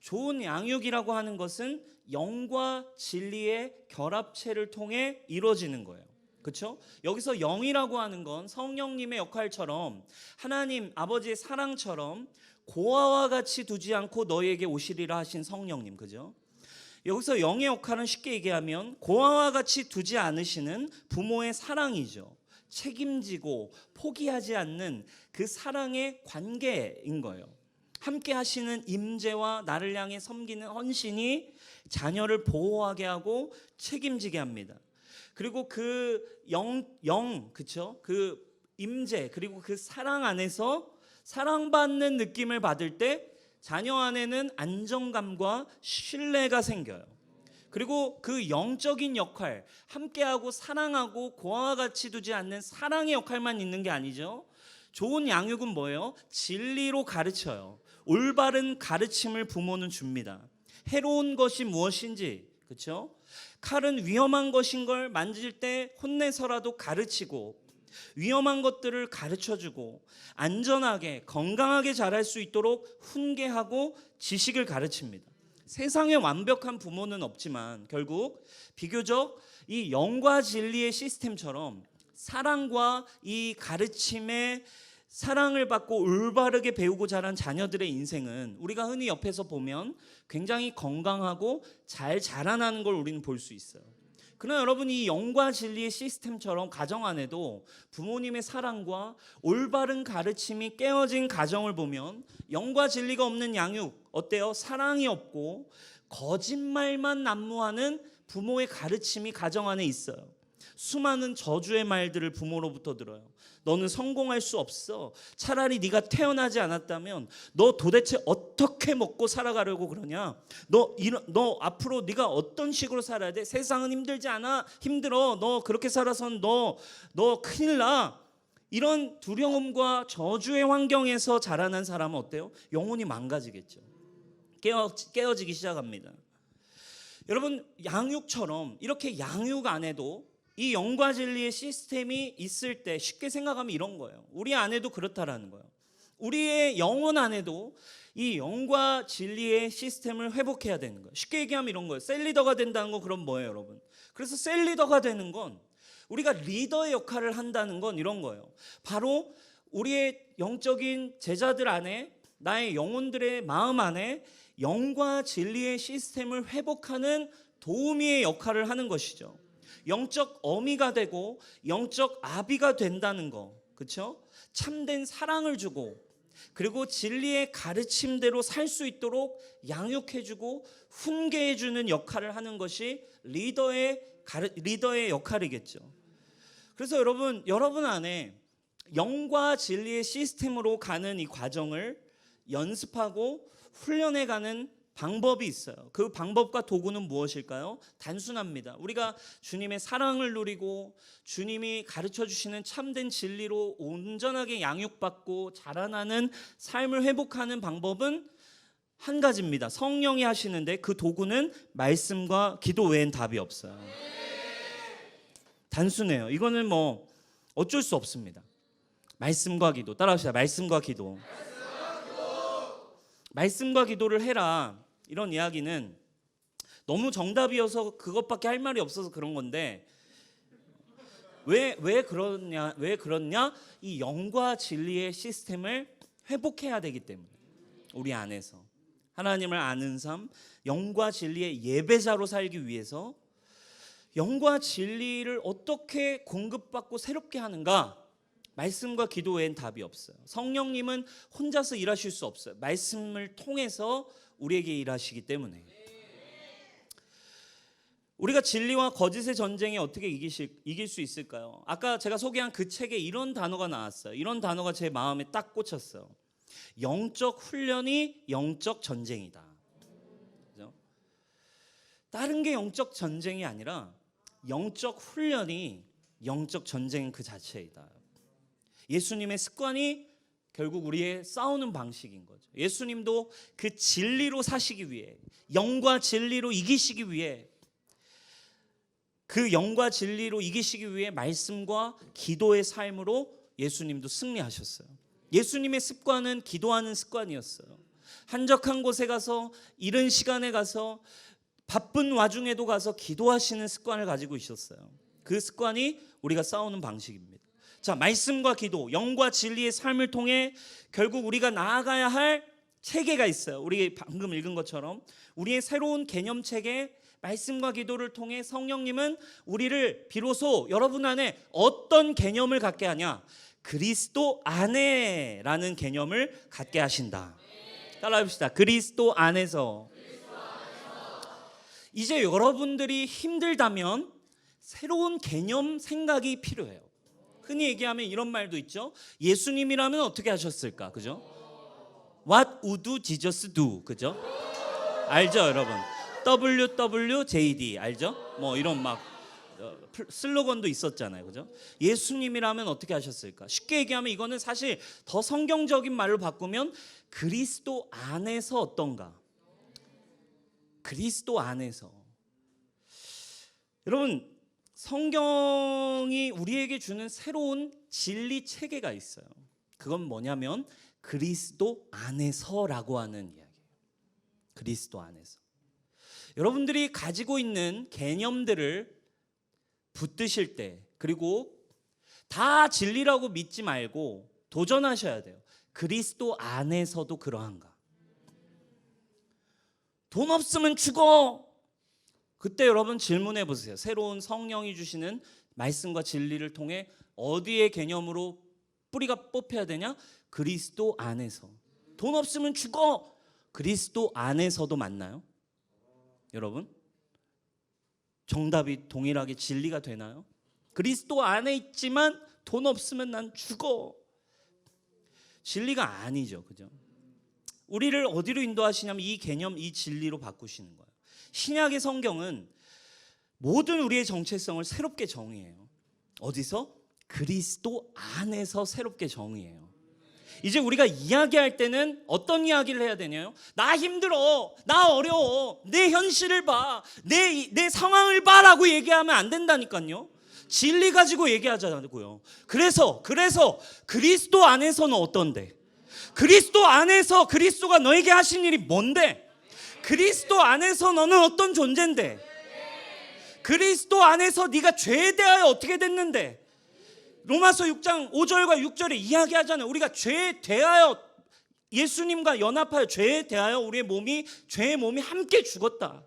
좋은 양육이라고 하는 것은 영과 진리의 결합체를 통해 이루어지는 거예요. 그렇죠? 여기서 영이라고 하는 건 성령님의 역할처럼 하나님 아버지의 사랑처럼 고아와 같이 두지 않고 너희에게 오시리라 하신 성령님, 그죠? 여기서 영의 역할은 쉽게 얘기하면 고아와 같이 두지 않으시는 부모의 사랑이죠. 책임지고 포기하지 않는 그 사랑의 관계인 거예요. 함께 하시는 임재와 나를 향해 섬기는 헌신이 자녀를 보호하게 하고 책임지게 합니다. 그리고 그 그쵸? 그 임재 그리고 그 사랑 안에서 사랑받는 느낌을 받을 때 자녀 안에는 안정감과 신뢰가 생겨요. 그리고 그 영적인 역할, 함께하고 사랑하고 고아와 같이 두지 않는 사랑의 역할만 있는 게 아니죠. 좋은 양육은 뭐예요? 진리로 가르쳐요. 올바른 가르침을 부모는 줍니다. 해로운 것이 무엇인지, 그렇죠? 칼은 위험한 것인 걸 만질 때 혼내서라도 가르치고 위험한 것들을 가르쳐주고 안전하게 건강하게 자랄 수 있도록 훈계하고 지식을 가르칩니다. 세상에 완벽한 부모는 없지만 결국 비교적 이 영과 진리의 시스템처럼 사랑과 이 가르침의 사랑을 받고 올바르게 배우고 자란 자녀들의 인생은 우리가 흔히 옆에서 보면 굉장히 건강하고 잘 자라나는 걸 우리는 볼 수 있어요. 그러나 여러분, 이 영과 진리의 시스템처럼 가정 안에도 부모님의 사랑과 올바른 가르침이 깨어진 가정을 보면 영과 진리가 없는 양육 어때요? 사랑이 없고 거짓말만 난무하는 부모의 가르침이 가정 안에 있어요. 수많은 저주의 말들을 부모로부터 들어요. 너는 성공할 수 없어. 차라리 네가 태어나지 않았다면 너 도대체 어떻게 먹고 살아가려고 그러냐? 너 앞으로 네가 어떤 식으로 살아야 돼? 세상은 힘들지 않아? 힘들어. 너 그렇게 살아선 너 큰일 나. 이런 두려움과 저주의 환경에서 자라난 사람은 어때요? 영혼이 망가지겠죠. 깨어지기 시작합니다. 여러분, 양육처럼 이렇게 양육 안에도 이 영과 진리의 시스템이 있을 때 쉽게 생각하면 이런 거예요. 우리 안에도 그렇다라는 거예요. 우리의 영혼 안에도 이 영과 진리의 시스템을 회복해야 되는 거예요. 쉽게 얘기하면 이런 거예요. 셀리더가 된다는 건 그럼 뭐예요, 여러분? 그래서 셀리더가 되는 건 우리가 리더의 역할을 한다는 건 이런 거예요. 바로 우리의 영적인 제자들 안에 나의 영혼들의 마음 안에 영과 진리의 시스템을 회복하는 도우미의 역할을 하는 것이죠. 영적 어미가 되고 영적 아비가 된다는 거, 그렇죠? 참된 사랑을 주고 그리고 진리의 가르침대로 살 수 있도록 양육해주고 훈계해주는 역할을 하는 것이 리더의 역할이겠죠. 그래서 여러분 안에 영과 진리의 시스템으로 가는 이 과정을 연습하고 훈련해가는 방법이 있어요. 그 방법과 도구는 무엇일까요? 단순합니다. 우리가 주님의 사랑을 누리고 주님이 가르쳐 주시는 참된 진리로 온전하게 양육받고 자라나는 삶을 회복하는 방법은 한 가지입니다. 성령이 하시는데 그 도구는 말씀과 기도 외엔 답이 없어요. 단순해요. 이거는 뭐 어쩔 수 없습니다. 말씀과 기도. 따라합시다. 말씀과 기도. 말씀과 기도를 해라. 이런 이야기는 너무 정답이어서 그것밖에 할 말이 없어서 그런 건데 왜 그러냐? 이 영과 진리의 시스템을 회복해야 되기 때문에 우리 안에서 하나님을 아는 삶, 영과 진리의 예배자로 살기 위해서 영과 진리를 어떻게 공급받고 새롭게 하는가? 말씀과 기도 외엔 답이 없어요. 성령님은 혼자서 일하실 수 없어요. 말씀을 통해서 우리에게 일하시기 때문에. 우리가 진리와 거짓의 전쟁에 어떻게 이길 수 있을까요? 아까 제가 소개한 그 책에 이런 단어가 나왔어요. 이런 단어가 제 마음에 딱 꽂혔어요. 영적 훈련이 영적 전쟁이다. 그죠? 다른 게 영적 전쟁이 아니라 영적 훈련이 영적 전쟁 그 자체이다. 예수님의 습관이 결국 우리의 싸우는 방식인 거죠. 예수님도 그 진리로 사시기 위해, 영과 진리로 이기시기 위해, 그 영과 진리로 이기시기 위해 말씀과 기도의 삶으로 예수님도 승리하셨어요. 예수님의 습관은 기도하는 습관이었어요. 한적한 곳에 가서, 이른 시간에 가서, 바쁜 와중에도 가서 기도하시는 습관을 가지고 있었어요. 그 습관이 우리가 싸우는 방식입니다. 자, 말씀과 기도, 영과 진리의 삶을 통해 결국 우리가 나아가야 할 체계가 있어요. 우리 방금 읽은 것처럼 우리의 새로운 개념 체계, 말씀과 기도를 통해 성령님은 우리를 비로소 여러분 안에 어떤 개념을 갖게 하냐? 그리스도 안에라는 개념을 갖게 하신다. 따라해 봅시다. 그리스도 안에서. 이제 여러분들이 힘들다면 새로운 개념 생각이 필요해요. 흔히 얘기하면 이런 말도 있죠. 예수님이라면 어떻게 하셨을까? 그죠? What would Jesus do? 그죠? 알죠, 여러분? WWJD 알죠? 뭐 이런 막 슬로건도 있었잖아요. 그죠? 예수님이라면 어떻게 하셨을까? 쉽게 얘기하면 이거는 사실 더 성경적인 말로 바꾸면 그리스도 안에서 어떤가? 그리스도 안에서. 여러분, 성경이 우리에게 주는 새로운 진리 체계가 있어요. 그건 뭐냐면 그리스도 안에서라고 하는 이야기예요. 그리스도 안에서. 여러분들이 가지고 있는 개념들을 붙드실 때, 그리고 다 진리라고 믿지 말고 도전하셔야 돼요. 그리스도 안에서도 그러한가? 돈 없으면 죽어. 그때 여러분 질문해 보세요. 새로운 성령이 주시는 말씀과 진리를 통해 어디의 개념으로 뿌리가 뽑혀야 되냐? 그리스도 안에서. 돈 없으면 죽어. 그리스도 안에서도 맞나요? 여러분, 정답이 동일하게 진리가 되나요? 그리스도 안에 있지만 돈 없으면 난 죽어. 진리가 아니죠. 그죠? 우리를 어디로 인도하시냐면 이 개념, 이 진리로 바꾸시는 거예요. 신약의 성경은 모든 우리의 정체성을 새롭게 정의해요. 어디서? 그리스도 안에서 새롭게 정의해요. 이제 우리가 이야기할 때는 어떤 이야기를 해야 되냐요? 나 힘들어, 나 어려워, 내 현실을 봐, 내 상황을 봐라고 얘기하면 안 된다니까요. 진리 가지고 얘기하자고요. 그래서 그리스도 안에서는 어떤데? 그리스도 안에서 그리스도가 너에게 하신 일이 뭔데? 그리스도 안에서 너는 어떤 존재인데? 그리스도 안에서 네가 죄에 대하여 어떻게 됐는데? 로마서 6장 5절과 6절에 이야기하잖아요. 우리가 죄에 대하여 예수님과 연합하여 죄에 대하여 우리의 죄의 몸이 함께 죽었다.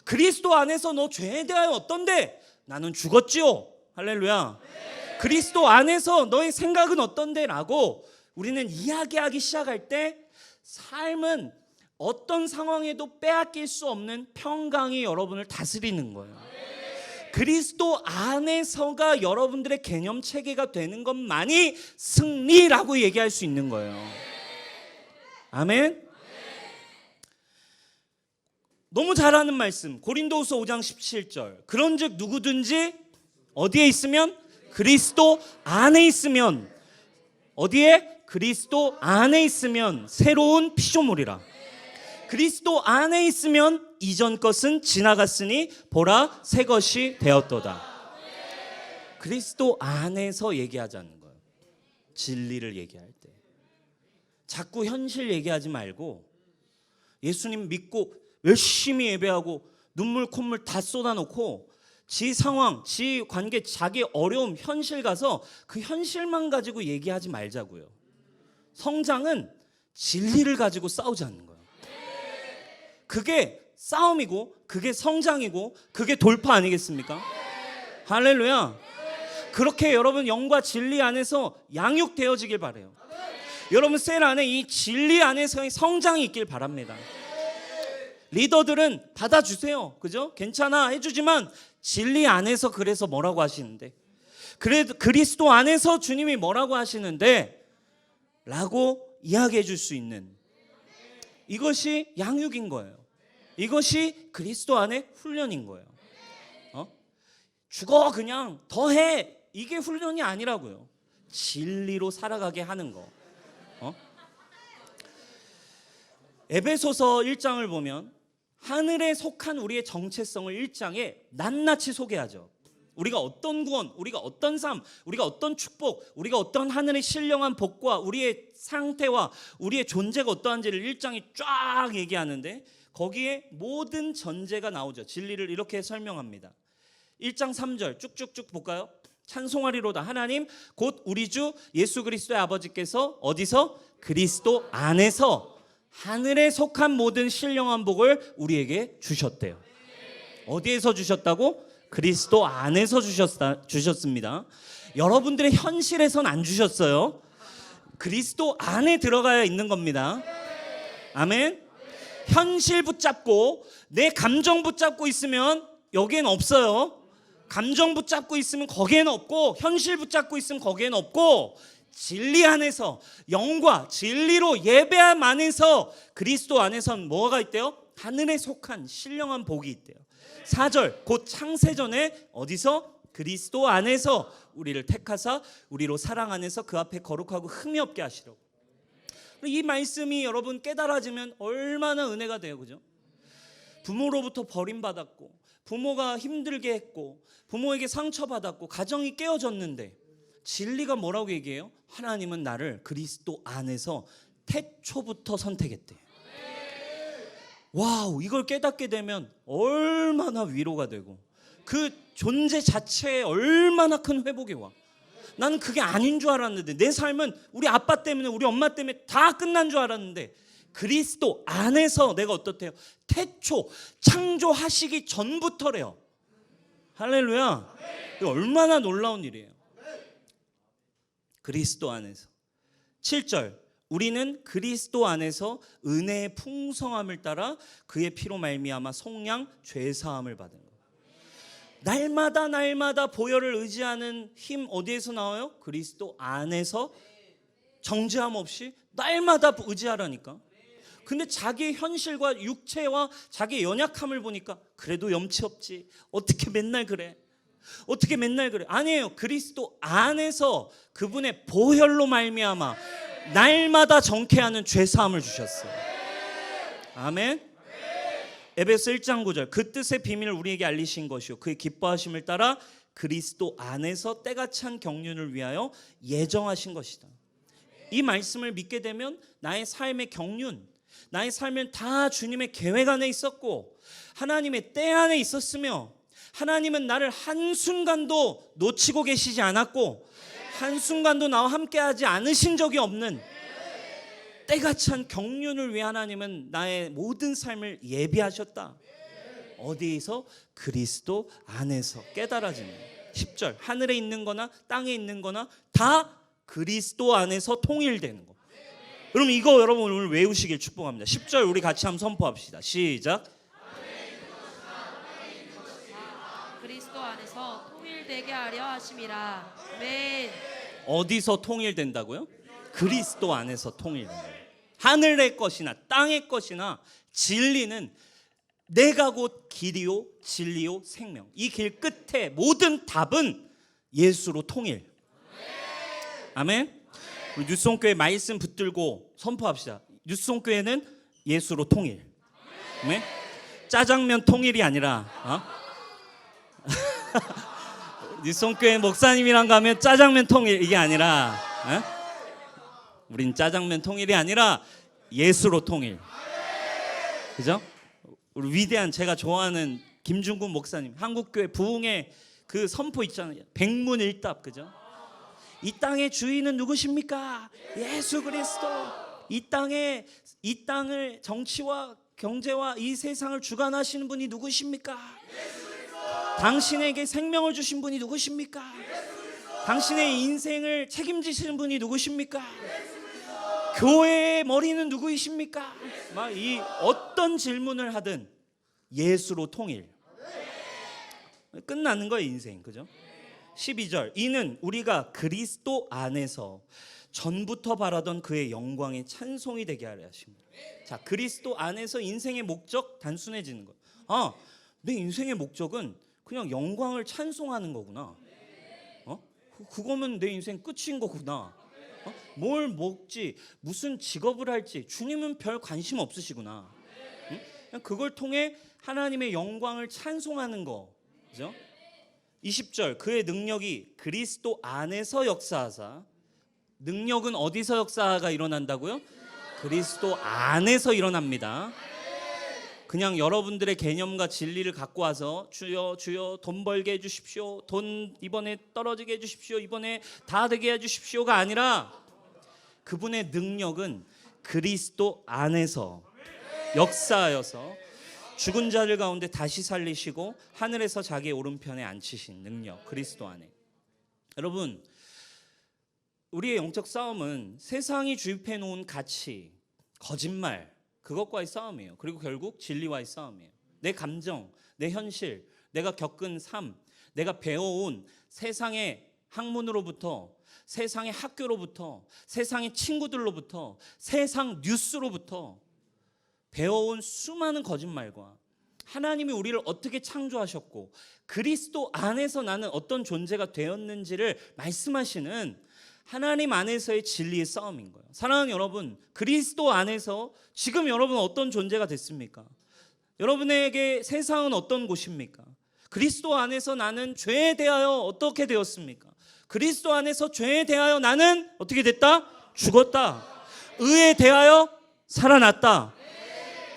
그리스도 안에서 너 죄에 대하여 어떤데? 나는 죽었지요. 할렐루야. 그리스도 안에서 너의 생각은 어떤데? 라고 우리는 이야기하기 시작할 때 삶은 어떤 상황에도 빼앗길 수 없는 평강이 여러분을 다스리는 거예요. 그리스도 안에서가 여러분들의 개념 체계가 되는 것만이 승리라고 얘기할 수 있는 거예요. 아멘. 너무 잘하는 말씀, 고린도후서 5장 17절. 그런즉 누구든지 어디에 있으면? 그리스도 안에 있으면. 어디에? 그리스도 안에 있으면 새로운 피조물이라. 그리스도 안에 있으면 이전 것은 지나갔으니 보라 새 것이 되었도다. 그리스도 안에서 얘기하자는 거예요. 진리를 얘기할 때 자꾸 현실 얘기하지 말고 예수님 믿고 열심히 예배하고 눈물 콧물 다 쏟아놓고 지 상황, 지 관계, 자기 어려움, 현실 가서 그 현실만 가지고 얘기하지 말자고요. 성장은 진리를 가지고 싸우자는 거예요. 그게 싸움이고 그게 성장이고 그게 돌파 아니겠습니까? 할렐루야. 그렇게 여러분 영과 진리 안에서 양육되어지길 바래요. 여러분 셀 안에 이 진리 안에서의 성장이 있길 바랍니다. 리더들은 받아주세요. 그죠? 괜찮아 해주지만 진리 안에서 그래서 뭐라고 하시는데, 그래도 그리스도 안에서 주님이 뭐라고 하시는데 라고 이야기해 줄 수 있는, 이것이 양육인 거예요. 이것이 그리스도 안의 훈련인 거예요. 죽어 그냥 더해, 이게 훈련이 아니라고요. 진리로 살아가게 하는 거. 에베소서 1장을 보면 하늘에 속한 우리의 정체성을 1장에 낱낱이 소개하죠. 우리가 어떤 구원, 우리가 어떤 삶, 우리가 어떤 축복, 우리가 어떤 하늘의 신령한 복과 우리의 상태와 우리의 존재가 어떠한지를 1장이 쫙 얘기하는데, 거기에 모든 전제가 나오죠. 진리를 이렇게 설명합니다. 1장 3절 쭉쭉쭉 볼까요? 찬송하리로다 하나님 곧 우리 주 예수 그리스도의 아버지께서 어디서? 그리스도 안에서 하늘에 속한 모든 신령한 복을 우리에게 주셨대요. 어디에서 주셨다고? 그리스도 안에서 주셨습니다. 여러분들의 현실에선 안 주셨어요. 그리스도 안에 들어가야 있는 겁니다. 아멘. 현실 붙잡고 내 감정 붙잡고 있으면 여기엔 없어요. 감정 붙잡고 있으면 거기에는 없고, 현실 붙잡고 있으면 거기에는 없고, 진리 안에서 영과 진리로 예배함 안에서 그리스도 안에선 뭐가 있대요? 하늘에 속한 신령한 복이 있대요. 4절 곧 창세전에 어디서? 그리스도 안에서 우리를 택하사 우리로 사랑 안에서 그 앞에 거룩하고 흠이 없게 하시려고. 이 말씀이 여러분 깨달아지면 얼마나 은혜가 돼요. 그죠? 부모로부터 버림받았고, 부모가 힘들게 했고, 부모에게 상처받았고, 가정이 깨어졌는데 진리가 뭐라고 얘기해요? 하나님은 나를 그리스도 안에서 태초부터 선택했대. 와우, 이걸 깨닫게 되면 얼마나 위로가 되고 그 존재 자체에 얼마나 큰 회복이 와. 나는 그게 아닌 줄 알았는데, 내 삶은 우리 아빠 때문에 우리 엄마 때문에 다 끝난 줄 알았는데 그리스도 안에서 내가 어떻대요? 태초 창조하시기 전부터래요. 할렐루야. 이거 얼마나 놀라운 일이에요. 그리스도 안에서. 7절 우리는 그리스도 안에서 은혜의 풍성함을 따라 그의 피로 말미암아 속량 죄사함을 받은 것. 날마다 보혈을 의지하는 힘 어디에서 나와요? 그리스도 안에서 정죄함 없이 날마다 의지하라니까. 근데 자기의 현실과 육체와 자기의 연약함을 보니까 그래도 염치 없지, 어떻게 맨날 그래, 어떻게 맨날 그래. 아니에요. 그리스도 안에서 그분의 보혈로 말미암아 날마다 정케하는 죄사함을 주셨어요. 아멘. 에베소 1장 9절 그 뜻의 비밀을 우리에게 알리신 것이요 그의 기뻐하심을 따라 그리스도 안에서 때가 찬 경륜을 위하여 예정하신 것이다. 이 말씀을 믿게 되면 나의 삶의 경륜, 나의 삶은 다 주님의 계획 안에 있었고 하나님의 때 안에 있었으며, 하나님은 나를 한순간도 놓치고 계시지 않았고 한순간도 나와 함께하지 않으신 적이 없는 때가 찬 경륜을 위해 하나님은 나의 모든 삶을 예비하셨다. 어디에서? 그리스도 안에서 깨달아지는. 10절 하늘에 있는 거나 땅에 있는 거나 다 그리스도 안에서 통일되는 거. 그럼 이거 여러분 오늘 외우시길 축복합니다. 10절 우리 같이 한번 선포합시다. 시작.
그리스도 안에서 통일되게 하려 하심이라. 아멘.
어디서 통일된다고요? 그리스도 안에서 통일된다. 하늘의 것이나 땅의 것이나 진리는 내가 곧 길이요 진리요 생명. 이 길 끝에 모든 답은 예수로 통일. 아멘. 우리 뉴스홈교회 말씀 붙들고 선포합시다. 뉴스홈교회는 예수로 통일. 아멘. 짜장면 통일이 아니라 뉴스홈교회 목사님이랑 가면 짜장면 통일 이게 아니라 우린 짜장면 통일이 아니라 예수로 통일. 그죠? 우리 위대한 제가 좋아하는 김중근 목사님 한국교회 부흥의 그 선포 있잖아요. 백문일답. 그죠? 이 땅의 주인은 누구십니까? 예수 그리스도. 이 땅을 정치와 경제와 이 세상을 주관하시는 분이 누구십니까? 예수 그리스도. 당신에게 생명을 주신 분이 누구십니까? 당신의 인생을 책임지시는 분이 누구십니까? 교회의 머리는 누구이십니까? 막 이 어떤 질문을 하든 예수로 통일. 끝나는 거예요, 인생. 그죠? 12절. 이는 우리가 그리스도 안에서 전부터 바라던 그의 영광의 찬송이 되게 하려 하십니다. 자, 그리스도 안에서 인생의 목적 단순해지는 거예요. 아, 내 인생의 목적은 그냥 영광을 찬송하는 거구나. 그거면 내 인생 끝인 거구나. 뭘 먹지, 무슨 직업을 할지 주님은 별 관심 없으시구나. 그냥 그걸 통해 하나님의 영광을 찬송하는 거. 그죠? 20절. 그의 능력이 그리스도 안에서 역사하사. 능력은 어디서 역사가 일어난다고요? 그리스도 안에서 일어납니다. 그냥 여러분들의 개념과 진리를 갖고 와서 주여 주여 돈 벌게 해주십시오, 돈 이번에 떨어지게 해주십시오, 이번에 다 되게 해주십시오가 아니라 그분의 능력은 그리스도 안에서 역사하여서 죽은 자들 가운데 다시 살리시고 하늘에서 자기의 오른편에 앉히신 능력, 그리스도 안에. 여러분, 우리의 영적 싸움은 세상이 주입해 놓은 가치, 거짓말, 그것과의 싸움이에요. 그리고 결국 진리와의 싸움이에요. 내 감정, 내 현실, 내가 겪은 삶, 내가 배워온 세상의 학문으로부터, 세상의 학교로부터, 세상의 친구들로부터, 세상 뉴스로부터 배워온 수많은 거짓말과 하나님이 우리를 어떻게 창조하셨고 그리스도 안에서 나는 어떤 존재가 되었는지를 말씀하시는 하나님 안에서의 진리의 싸움인 거예요. 사랑하는 여러분, 그리스도 안에서 지금 여러분 어떤 존재가 됐습니까? 여러분에게 세상은 어떤 곳입니까? 그리스도 안에서 나는 죄에 대하여 어떻게 되었습니까? 그리스도 안에서 죄에 대하여 나는 어떻게 됐다? 죽었다. 의에 대하여 살아났다.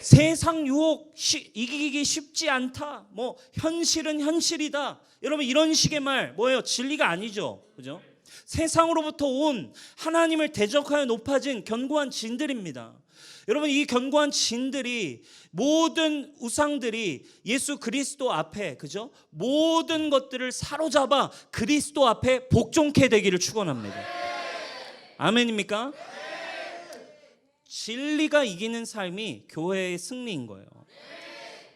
세상 유혹 이기기 쉽지 않다. 뭐 현실은 현실이다. 여러분 이런 식의 말 뭐예요? 진리가 아니죠. 그죠? 세상으로부터 온 하나님을 대적하여 높아진 견고한 진들입니다. 여러분 이 견고한 진들이 모든 우상들이 예수 그리스도 앞에 그죠? 모든 것들을 사로잡아 그리스도 앞에 복종케 되기를 축원합니다. 아멘입니까? 진리가 이기는 삶이 교회의 승리인 거예요.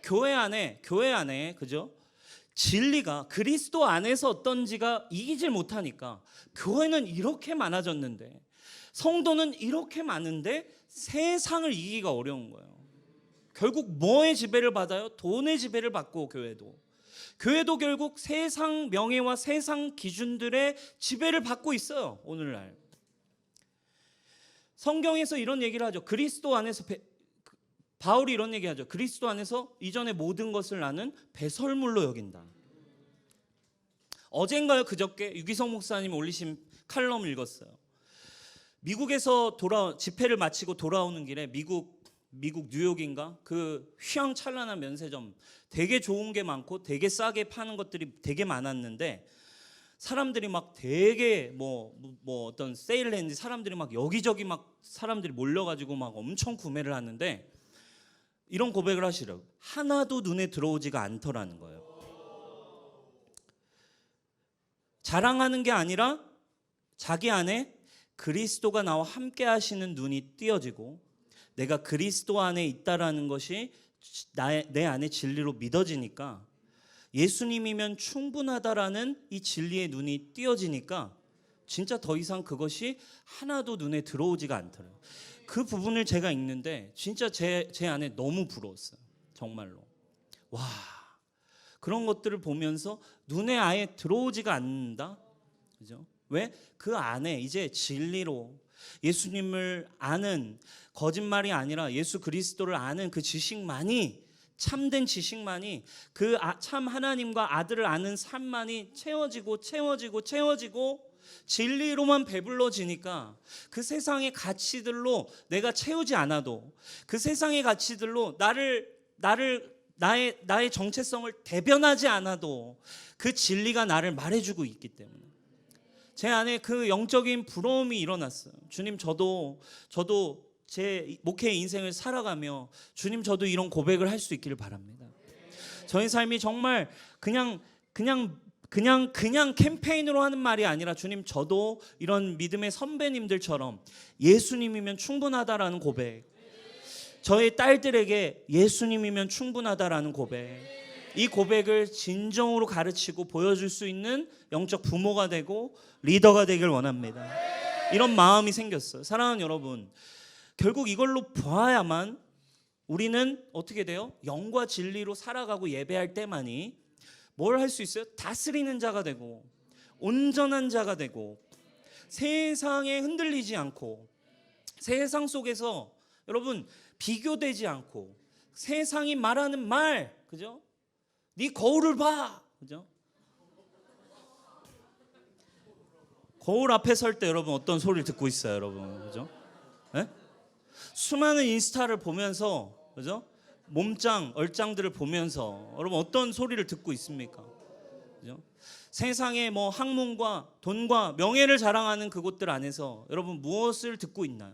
교회 안에 그죠? 진리가 그리스도 안에서 어떤지가 이기질 못하니까 교회는 이렇게 많아졌는데 성도는 이렇게 많은데 세상을 이기기가 어려운 거예요. 결국 뭐의 지배를 받아요? 돈의 지배를 받고 교회도 결국 세상 명예와 세상 기준들의 지배를 받고 있어요. 오늘날 성경에서 이런 얘기를 하죠. 그리스도 안에서 바울이 이런 얘기하죠. 그리스도 안에서 이전의 모든 것을 나는 배설물로 여긴다. 어젠가요 그저께 유기성 목사님이 올리신 칼럼 읽었어요. 미국에서 집회를 마치고 돌아오는 길에 미국 뉴욕인가 그 휘황찬란한 면세점 되게 좋은 게 많고 되게 싸게 파는 것들이 되게 많았는데 사람들이 막 되게 뭐 어떤 세일을 했는데 사람들이 막 여기저기 막 사람들이 몰려가지고 막 엄청 구매를 하는데 이런 고백을 하시려고 하나도 눈에 들어오지가 않더라는 거예요. 자랑하는 게 아니라 자기 안에 그리스도가 나와 함께 하시는 눈이 띄어지고 내가 그리스도 안에 있다라는 것이 내 안에 진리로 믿어지니까 예수님이면 충분하다라는 이 진리의 눈이 띄어지니까 진짜 더 이상 그것이 하나도 눈에 들어오지가 않더라고요. 그 부분을 제가 읽는데 진짜 제 안에 너무 부러웠어요. 정말로. 와, 그런 것들을 보면서 눈에 아예 들어오지가 않는다. 그죠? 왜? 그 안에 이제 진리로 예수님을 아는 거짓말이 아니라 예수 그리스도를 아는 그 지식만이 참된 지식만이 그 참 하나님과 아들을 아는 삶만이 채워지고 진리로만 배불러지니까 그 세상의 가치들로 내가 채우지 않아도 그 세상의 가치들로 나의 정체성을 대변하지 않아도 그 진리가 나를 말해주고 있기 때문에 제 안에 그 영적인 부러움이 일어났어요. 주님 저도 제 목회 인생을 살아가며 주님 저도 이런 고백을 할 수 있기를 바랍니다. 저의 삶이 정말 그냥 그냥 캠페인으로 하는 말이 아니라 주님, 저도 이런 믿음의 선배님들처럼 예수님이면 충분하다라는 고백, 저의 딸들에게 예수님이면 충분하다라는 고백, 이 고백을 진정으로 가르치고 보여줄 수 있는 영적 부모가 되고 리더가 되길 원합니다. 이런 마음이 생겼어요. 사랑하는 여러분, 결국 이걸로 보아야만 우리는 어떻게 돼요? 영과 진리로 살아가고 예배할 때만이 뭘 할 수 있어요? 다스리는 자가 되고 온전한 자가 되고 세상에 흔들리지 않고 세상 속에서 여러분 비교되지 않고 세상이 말하는 말, 그죠? 네 거울을 봐, 그죠? 거울 앞에 설 때 여러분 어떤 소리를 듣고 있어요, 여러분, 그죠? 네? 수많은 인스타를 보면서, 그죠? 몸짱, 얼짱들을 보면서 여러분 어떤 소리를 듣고 있습니까? 그죠? 세상의 뭐 학문과 돈과 명예를 자랑하는 그곳들 안에서 여러분 무엇을 듣고 있나요?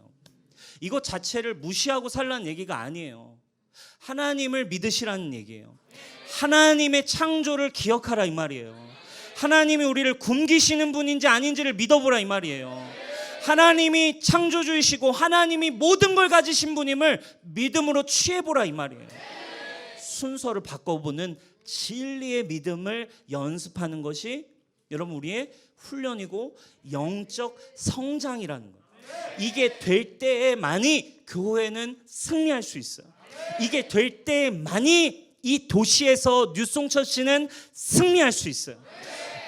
이것 자체를 무시하고 살라는 얘기가 아니에요. 하나님을 믿으시라는 얘기예요. 하나님의 창조를 기억하라 이 말이에요. 하나님이 우리를 굶기시는 분인지 아닌지를 믿어보라 이 말이에요. 하나님이 창조주이시고 하나님이 모든 걸 가지신 분임을 믿음으로 취해보라 이 말이에요. 순서를 바꿔보는 진리의 믿음을 연습하는 것이 여러분 우리의 훈련이고 영적 성장이라는 거예요. 이게 될 때에만이 교회는 승리할 수 있어요. 이게 될 때에만이 이 도시에서 뉴송처치는 승리할 수 있어요.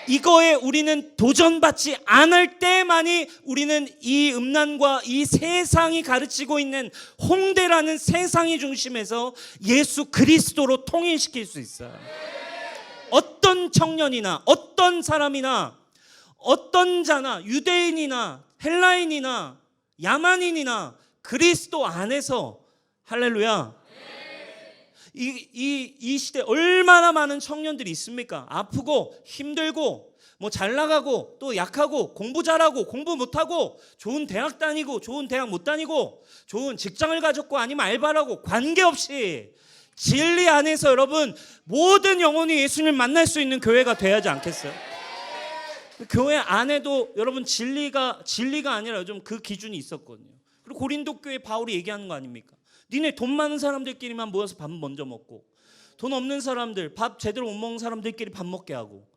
이거에 우리는 도전받지 않을 때만이 우리는 이 음란과 이 세상이 가르치고 있는 홍대라는 세상의 중심에서 예수 그리스도로 통일시킬 수 있어요. 어떤 청년이나 어떤 사람이나 어떤 자나 유대인이나 헬라인이나 야만인이나 그리스도 안에서 할렐루야, 이 시대 얼마나 많은 청년들이 있습니까? 아프고 힘들고 뭐 잘 나가고 또 약하고 공부 잘하고 공부 못하고 좋은 대학 다니고 좋은 대학 못 다니고 좋은 직장을 가졌고 아니면 알바라고 관계없이 진리 안에서 여러분 모든 영혼이 예수님을 만날 수 있는 교회가 돼야지 않겠어요? 교회 안에도 여러분 진리가 아니라 요즘 그 기준이 있었거든요. 그리고 고린도 교회 바울이 얘기하는 거 아닙니까? 니네 돈 많은 사람들끼리만 모여서 밥 먼저 먹고 돈 없는 사람들, 밥 제대로 못 먹는 사람들끼리 밥 먹게 하고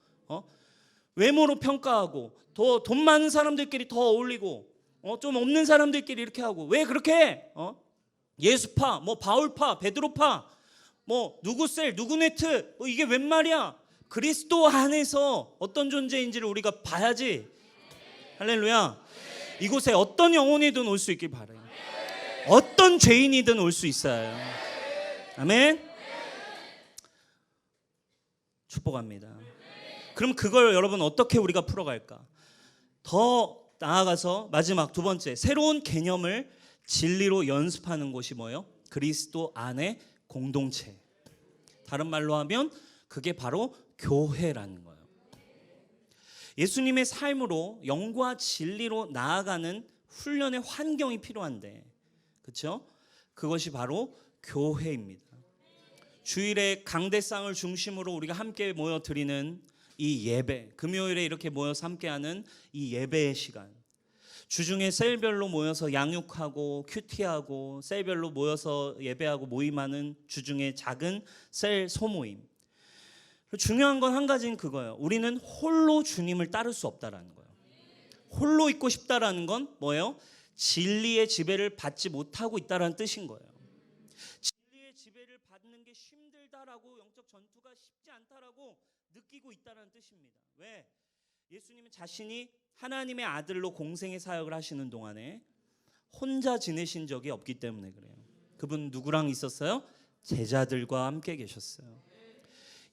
외모로 평가하고 더 돈 많은 사람들끼리 더 어울리고 좀 없는 사람들끼리 이렇게 하고 왜 그렇게 해? 예수파, 뭐 바울파, 베드로파, 뭐 누구 셀, 누구 네트, 뭐 이게 웬 말이야? 그리스도 안에서 어떤 존재인지를 우리가 봐야지. 할렐루야. 이곳에 어떤 영혼이든 올 수 있길 바라요. 어떤 죄인이든 올 수 있어요. 아멘. 축복합니다. 그럼 그걸 여러분 어떻게 우리가 풀어갈까? 더 나아가서 마지막 두 번째, 새로운 개념을 진리로 연습하는 곳이 뭐예요? 그리스도 안의 공동체. 다른 말로 하면 그게 바로 교회라는 거예요. 예수님의 삶으로 영과 진리로 나아가는 훈련의 환경이 필요한데, 그렇죠? 그것이 바로 교회입니다. 주일에 강대상을 중심으로 우리가 함께 모여 드리는 이 예배, 금요일에 이렇게 모여서 함께하는 이 예배의 시간, 주중에 셀별로 모여서 양육하고 큐티하고 셀별로 모여서 예배하고 모임하는 주중에 작은 셀 소모임. 중요한 건 한 가지는 그거예요. 우리는 홀로 주님을 따를 수 없다라는 거예요. 홀로 있고 싶다라는 건 뭐예요? 진리의 지배를 받지 못하고 있다라는 뜻인 거예요. 진리의 지배를 받는 게 힘들다라고, 영적 전투가 쉽지 않다라고 느끼고 있다라는 뜻입니다. 왜? 예수님은 자신이 하나님의 아들로 공생의 사역을 하시는 동안에 혼자 지내신 적이 없기 때문에 그래요. 그분 누구랑 있었어요? 제자들과 함께 계셨어요.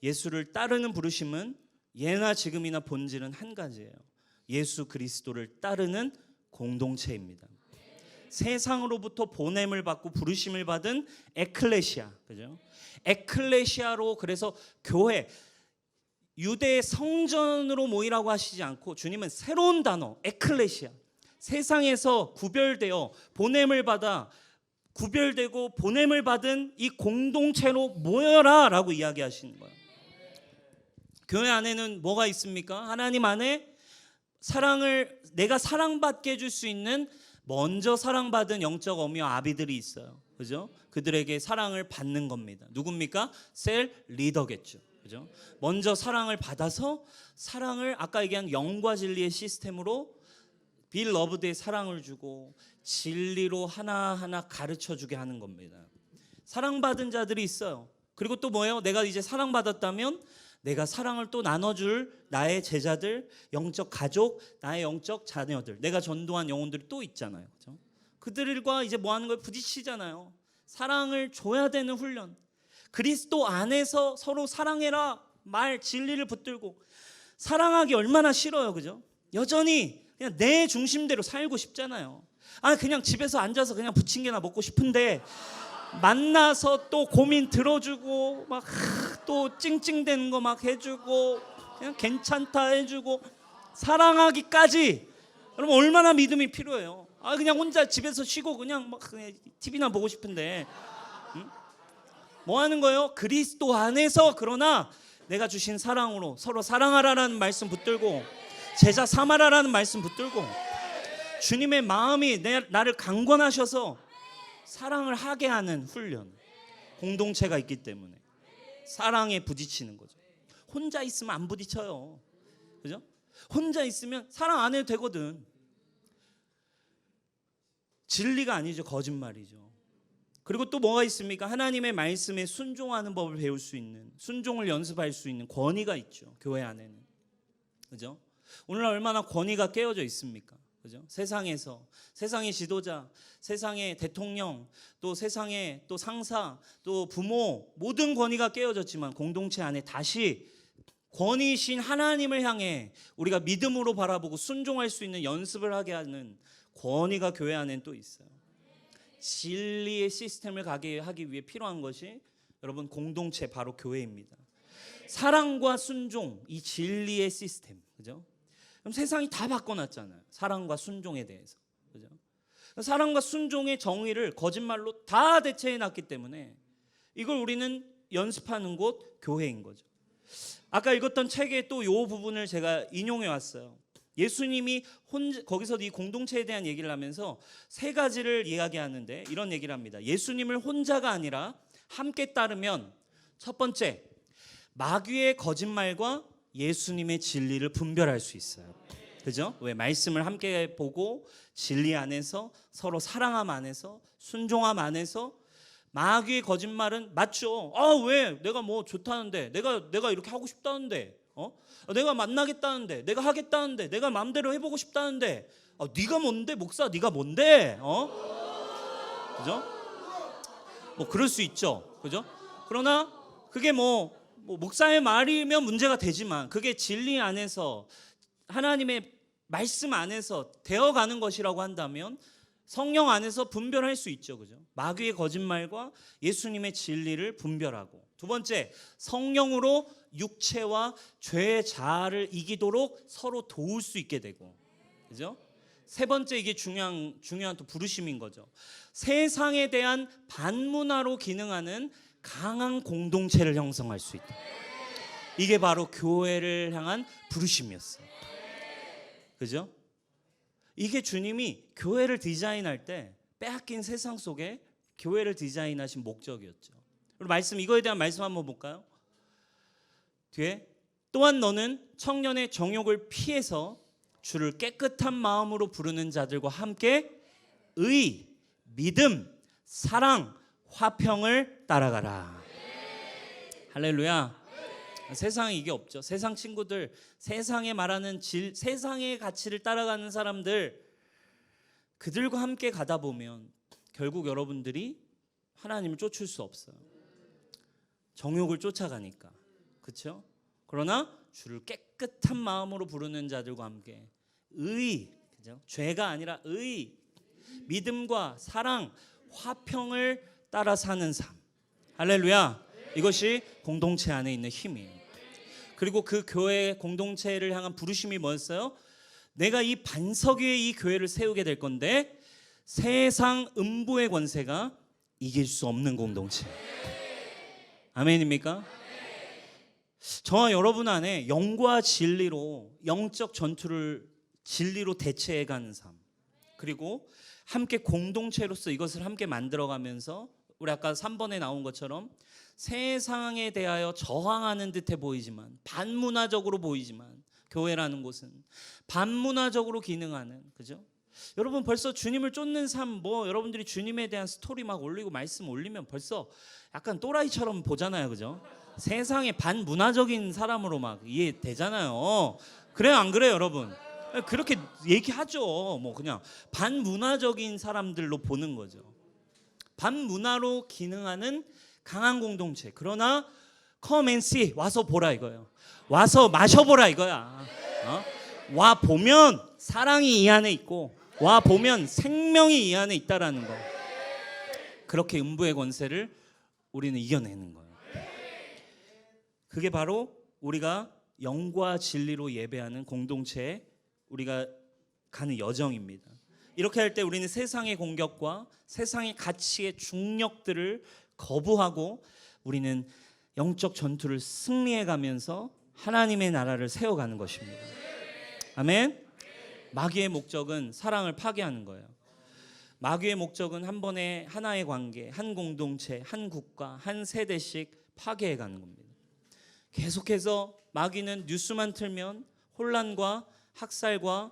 예수를 따르는 부르심은 예나 지금이나 본질은 한 가지예요. 예수 그리스도를 따르는 공동체입니다. 세상으로부터 보냄을 받고 부르심을 받은 에클레시아, 그죠? 에클레시아로, 그래서 교회, 유대의 성전으로 모이라고 하시지 않고 주님은 새로운 단어 에클레시아, 세상에서 구별되어 보냄을 받아 구별되고 보냄을 받은 이 공동체로 모여라 라고 이야기하시는 거예요. 교회 안에는 뭐가 있습니까? 하나님 안에 내가 사랑받게 해줄 수 있는 먼저 사랑받은 영적 어미와 아비들이 있어요. 그죠? 그들에게 사랑을 받는 겁니다. 누굽니까? 셀 리더겠죠. 그죠? 먼저 사랑을 받아서 사랑을 아까 얘기한 영과 진리의 시스템으로 빌 러브드의 사랑을 주고 진리로 하나하나 가르쳐 주게 하는 겁니다. 사랑받은 자들이 있어요. 그리고 또 뭐예요? 내가 이제 사랑받았다면 내가 사랑을 또 나눠줄 나의 제자들, 영적 가족, 나의 영적 자녀들, 내가 전도한 영혼들이 또 있잖아요. 그죠? 그들과 이제 뭐 하는 거예요? 부딪히잖아요. 사랑을 줘야 되는 훈련. 그리스도 안에서 서로 사랑해라 말 진리를 붙들고 사랑하기 얼마나 싫어요. 그죠? 여전히 그냥 내 중심대로 살고 싶잖아요. 그냥 집에서 앉아서 그냥 부침개나 먹고 싶은데 만나서 또 고민 들어주고 막 또 찡찡대는 거 막 해주고 그냥 괜찮다 해주고 사랑하기까지 여러분 얼마나 믿음이 필요해요. 그냥 혼자 집에서 쉬고 그냥 막 TV나 보고 싶은데 뭐 하는 거예요? 그리스도 안에서 그러나 내가 주신 사랑으로 서로 사랑하라라는 말씀 붙들고 제자 삼아라라는 말씀 붙들고 주님의 마음이 나를 강권하셔서 사랑을 하게 하는 훈련. 공동체가 있기 때문에 사랑에 부딪히는 거죠. 혼자 있으면 안 부딪혀요. 그죠? 혼자 있으면 사랑 안 해도 되거든. 진리가 아니죠. 거짓말이죠. 그리고 또 뭐가 있습니까? 하나님의 말씀에 순종하는 법을 배울 수 있는, 순종을 연습할 수 있는 권위가 있죠. 교회 안에는. 그죠? 오늘날 얼마나 권위가 깨어져 있습니까? 그죠? 세상에서 세상의 지도자, 세상의 대통령, 또 세상의 또 상사, 또 부모 모든 권위가 깨어졌지만 공동체 안에 다시 권위이신 하나님을 향해 우리가 믿음으로 바라보고 순종할 수 있는 연습을 하게 하는 권위가 교회 안에는 또 있어요. 진리의 시스템을 가게 하기 위해 필요한 것이 여러분 공동체 바로 교회입니다. 사랑과 순종, 이 진리의 시스템, 그죠? 그럼 세상이 다 바꿔놨잖아요. 사랑과 순종에 대해서, 그죠? 사랑과 순종의 정의를 거짓말로 다 대체해놨기 때문에 이걸 우리는 연습하는 곳 교회인 거죠. 아까 읽었던 책에 또 이 부분을 제가 인용해 왔어요. 예수님이 거기서 이 공동체에 대한 얘기를 하면서 세 가지를 이야기하는데 이런 얘기를 합니다. 예수님을 혼자가 아니라 함께 따르면 첫 번째, 마귀의 거짓말과 예수님의 진리를 분별할 수 있어요. 그죠? 왜? 말씀을 함께 보고 진리 안에서 서로 사랑함 안에서 순종함 안에서 마귀의 거짓말은 맞죠. 왜? 내가 뭐 좋다는데, 내가 이렇게 하고 싶다는데, 내가 만나겠다는데, 내가 하겠다는데, 내가 마음대로 해보고 싶다는데, 네가 뭔데? 목사, 네가 뭔데? 그죠? 뭐 그럴 수 있죠. 그죠? 그러나 그게 뭐 목사의 말이면 문제가 되지만 그게 진리 안에서 하나님의 말씀 안에서 되어가는 것이라고 한다면 성령 안에서 분별할 수 있죠. 그죠? 마귀의 거짓말과 예수님의 진리를 분별하고, 두 번째, 성령으로 육체와 죄의 자아를 이기도록 서로 도울 수 있게 되고, 그죠? 세 번째, 이게 중요한 또 부르심인 거죠. 세상에 대한 반문화로 기능하는 강한 공동체를 형성할 수 있다. 이게 바로 교회를 향한 부르심이었어요. 그죠? 이게 주님이 교회를 디자인할 때 빼앗긴 세상 속에 교회를 디자인하신 목적이었죠. 그리고 말씀, 이거에 대한 말씀 한번 볼까요? 뒤에, 또한 너는 청년의 정욕을 피해서 주를 깨끗한 마음으로 부르는 자들과 함께 의, 믿음, 사랑, 화평을 따라가라. 할렐루야. 세상에 이게 없죠. 세상 친구들, 세상에 말하는 세상의 가치를 따라가는 사람들, 그들과 함께 가다 보면 결국 여러분들이 하나님을 쫓을 수 없어요. 정욕을 쫓아가니까. 그렇죠? 그러나 주를 깨끗한 마음으로 부르는 자들과 함께 의, 그죠? 죄가 아니라 의, 믿음과 사랑, 화평을 따라 사는 삶. 할렐루야. 이것이 공동체 안에 있는 힘이에요. 그리고 그 교회 공동체를 향한 부르심이 뭐였어요? 내가 이 반석 위에 이 교회를 세우게 될 건데 세상 음부의 권세가 이길 수 없는 공동체. 아멘입니까? 저와 여러분 안에 영과 진리로 영적 전투를 진리로 대체해가는 삶, 그리고 함께 공동체로서 이것을 함께 만들어가면서 우리 아까 3번에 나온 것처럼 세상에 대하여 저항하는 듯해 보이지만, 반문화적으로 보이지만, 교회라는 곳은 반문화적으로 기능하는, 그죠? 여러분 벌써 주님을 쫓는 삶, 뭐 여러분들이 주님에 대한 스토리 막 올리고 말씀 올리면 벌써 약간 또라이처럼 보잖아요, 그죠? 세상의 반문화적인 사람으로 막 이해되잖아요. 그래요, 안 그래요, 여러분? 그렇게 얘기하죠. 뭐 그냥 반문화적인 사람들로 보는 거죠. 반문화로 기능하는 강한 공동체. 그러나 come and see, 와서 보라 이거예요. 와서 마셔보라 이거야. 와 보면 사랑이 이 안에 있고, 와 보면 생명이 이 안에 있다라는 거. 그렇게 음부의 권세를 우리는 이겨내는 거예요. 그게 바로 우리가 영과 진리로 예배하는 공동체에 우리가 가는 여정입니다. 이렇게 할 때 우리는 세상의 공격과 세상의 가치의 중력들을 거부하고 우리는 영적 전투를 승리해 가면서 하나님의 나라를 세워가는 것입니다. 아멘. 마귀의 목적은 사랑을 파괴하는 거예요. 마귀의 목적은 한 번에 하나의 관계, 한 공동체, 한 국가, 한 세대씩 파괴해 가는 겁니다. 계속해서 마귀는 뉴스만 틀면 혼란과 학살과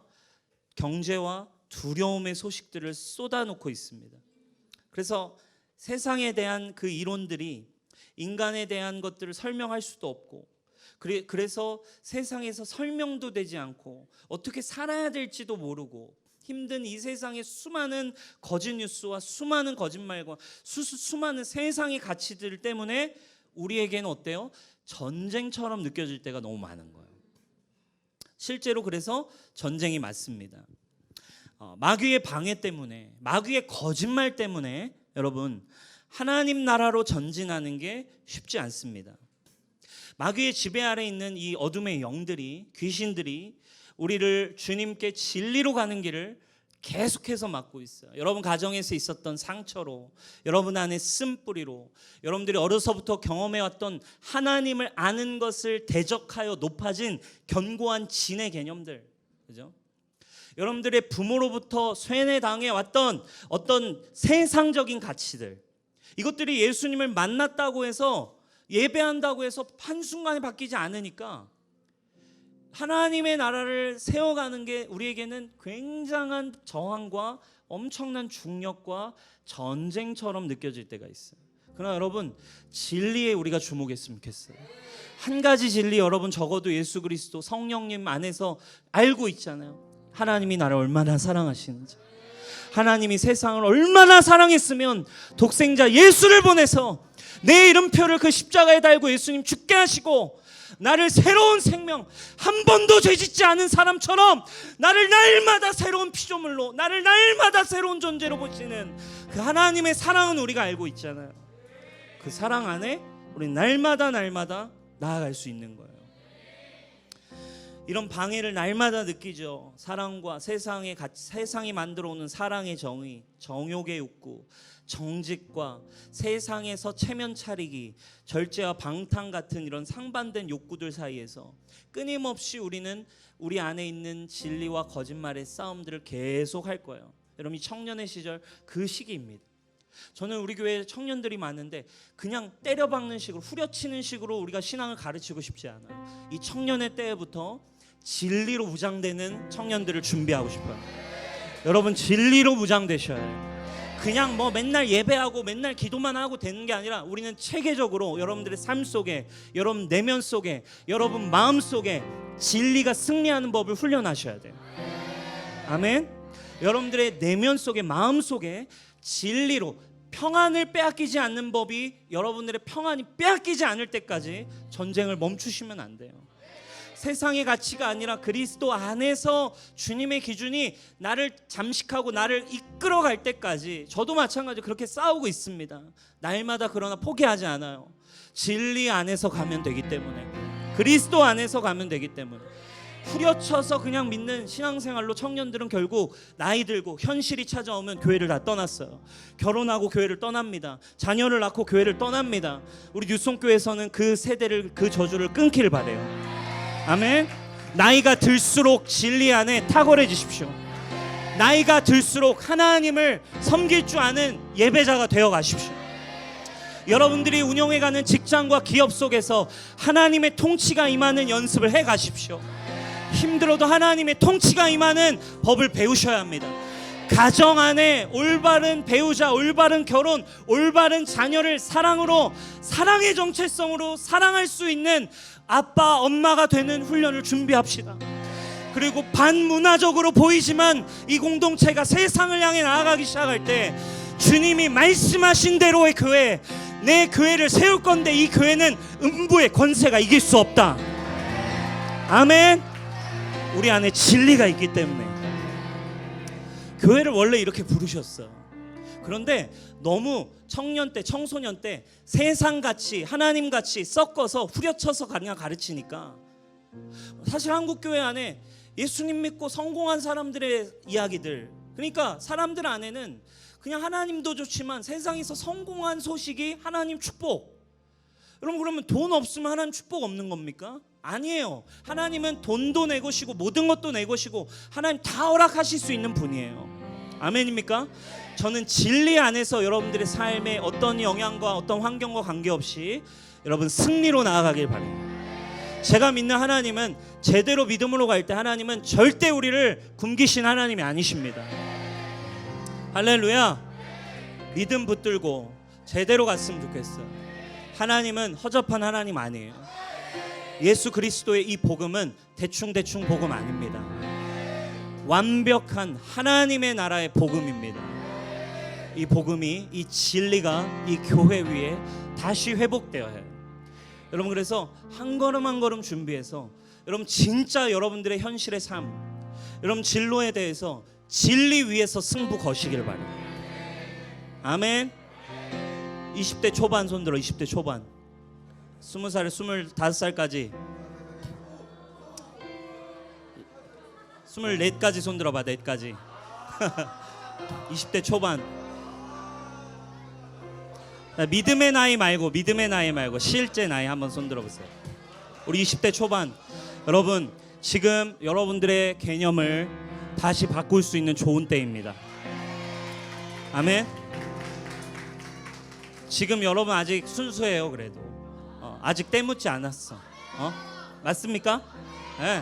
경제와 두려움의 소식들을 쏟아놓고 있습니다. 그래서 세상에 대한 그 이론들이 인간에 대한 것들을 설명할 수도 없고, 그래서 세상에서 설명도 되지 않고 어떻게 살아야 될지도 모르고 힘든 이 세상의 수많은 거짓 뉴스와 수많은 거짓말과 수많은 세상의 가치들 때문에 우리에게는 어때요? 전쟁처럼 느껴질 때가 너무 많은 거예요. 실제로 그래서 전쟁이 맞습니다. 마귀의 방해 때문에, 마귀의 거짓말 때문에 여러분 하나님 나라로 전진하는 게 쉽지 않습니다. 마귀의 지배 아래 있는 이 어둠의 영들이, 귀신들이 우리를 주님께 진리로 가는 길을 계속해서 막고 있어요. 여러분 가정에서 있었던 상처로, 여러분 안에 쓴뿌리로, 여러분들이 어려서부터 경험해왔던 하나님을 아는 것을 대적하여 높아진 견고한 진의 개념들, 그죠? 여러분들의 부모로부터 쇠뇌당해 왔던 어떤 세상적인 가치들, 이것들이 예수님을 만났다고 해서, 예배한다고 해서 한순간에 바뀌지 않으니까 하나님의 나라를 세워가는 게 우리에게는 굉장한 저항과 엄청난 중력과 전쟁처럼 느껴질 때가 있어요. 그러나 여러분 진리에 우리가 주목했으면 좋겠어요. 한 가지 진리, 여러분 적어도 예수 그리스도 성령님 안에서 알고 있잖아요. 하나님이 나를 얼마나 사랑하시는지, 하나님이 세상을 얼마나 사랑했으면 독생자 예수를 보내서 내 이름표를 그 십자가에 달고 예수님 죽게 하시고 나를 새로운 생명, 한 번도 죄짓지 않은 사람처럼 나를 날마다 새로운 피조물로, 나를 날마다 새로운 존재로 보시는 그 하나님의 사랑은 우리가 알고 있잖아요. 그 사랑 안에 우리 날마다 나아갈 수 있는 거예요. 이런 방해를 날마다 느끼죠. 사랑과 세상이 만들어오는 사랑의 정의, 정욕의 욕구, 정직과 세상에서 체면 차리기, 절제와 방탕 같은 이런 상반된 욕구들 사이에서 끊임없이 우리는 우리 안에 있는 진리와 거짓말의 싸움들을 계속 할 거예요. 여러분 이 청년의 시절 그 시기입니다. 저는 우리 교회에 청년들이 많은데 그냥 때려박는 식으로, 후려치는 식으로 우리가 신앙을 가르치고 싶지 않아요. 이 청년의 때부터 진리로 무장되는 청년들을 준비하고 싶어요. 여러분 진리로 무장되셔야 해요. 그냥 뭐 맨날 예배하고 맨날 기도만 하고 되는 게 아니라 우리는 체계적으로 여러분들의 삶 속에, 여러분 내면 속에, 여러분 마음 속에 진리가 승리하는 법을 훈련하셔야 돼요. 아멘. 여러분들의 내면 속에, 마음 속에 진리로 평안을 빼앗기지 않는 법이, 여러분들의 평안이 빼앗기지 않을 때까지 전쟁을 멈추시면 안 돼요. 세상의 가치가 아니라 그리스도 안에서 주님의 기준이 나를 잠식하고 나를 이끌어갈 때까지, 저도 마찬가지로 그렇게 싸우고 있습니다. 날마다. 그러나 포기하지 않아요. 진리 안에서 가면 되기 때문에, 그리스도 안에서 가면 되기 때문에. 후려쳐서 그냥 믿는 신앙생활로 청년들은 결국 나이 들고 현실이 찾아오면 교회를 다 떠났어요. 결혼하고 교회를 떠납니다. 자녀를 낳고 교회를 떠납니다. 우리 뉴송교회에서는 그 세대를, 그 저주를 끊기를 바라요. 아멘. 나이가 들수록 진리 안에 탁월해지십시오. 나이가 들수록 하나님을 섬길 줄 아는 예배자가 되어 가십시오. 여러분들이 운영해가는 직장과 기업 속에서 하나님의 통치가 임하는 연습을 해 가십시오. 힘들어도 하나님의 통치가 임하는 법을 배우셔야 합니다. 가정 안에 올바른 배우자, 올바른 결혼, 올바른 자녀를 사랑으로, 사랑의 정체성으로 사랑할 수 있는 아빠, 엄마가 되는 훈련을 준비합시다. 그리고 반문화적으로 보이지만 이 공동체가 세상을 향해 나아가기 시작할 때 주님이 말씀하신 대로의 교회, 내 교회를 세울 건데 이 교회는 음부의 권세가 이길 수 없다. 아멘. 우리 안에 진리가 있기 때문에. 교회를 원래 이렇게 부르셨어요. 그런데 너무 청년 때, 청소년 때 세상같이 하나님같이 섞어서 후려쳐서 그냥 가르치니까 사실 한국교회 안에 예수님 믿고 성공한 사람들의 이야기들, 그러니까 사람들 안에는 그냥 하나님도 좋지만 세상에서 성공한 소식이 하나님 축복. 여러분, 그러면 돈 없으면 하나님 축복 없는 겁니까? 아니에요. 하나님은 돈도 내 것이고 모든 것도 내 것이고 하나님 다 허락하실 수 있는 분이에요. 아멘입니까? 저는 진리 안에서 여러분들의 삶에 어떤 영향과 어떤 환경과 관계없이 여러분 승리로 나아가길 바랍니다. 제가 믿는 하나님은, 제대로 믿음으로 갈 때 하나님은 절대 우리를 굶기신 하나님이 아니십니다. 할렐루야. 믿음 붙들고 제대로 갔으면 좋겠어요. 하나님은 허접한 하나님 아니에요. 예수 그리스도의 이 복음은 대충 복음 아닙니다. 완벽한 하나님의 나라의 복음입니다. 이 복음이, 이 진리가 이 교회 위에 다시 회복되어야 해요. 여러분, 그래서 한 걸음 한 걸음 준비해서 여러분 진짜 여러분들의 현실의 삶, 여러분 진로에 대해서 진리 위에서 승부 거시길 바랍니다. 아멘. 20대 초반 손 들어. 20대 초반, 20살, 25살까지, 24까지 손 들어봐. 4까지. 20대 초반. 믿음의 나이 말고 실제 나이 한번 손 들어보세요. 우리 20대 초반 여러분, 지금 여러분들의 개념을 다시 바꿀 수 있는 좋은 때입니다. 아멘. 지금 여러분 아직 순수해요. 그래도 아직 때묻지 않았어. 맞습니까? 네.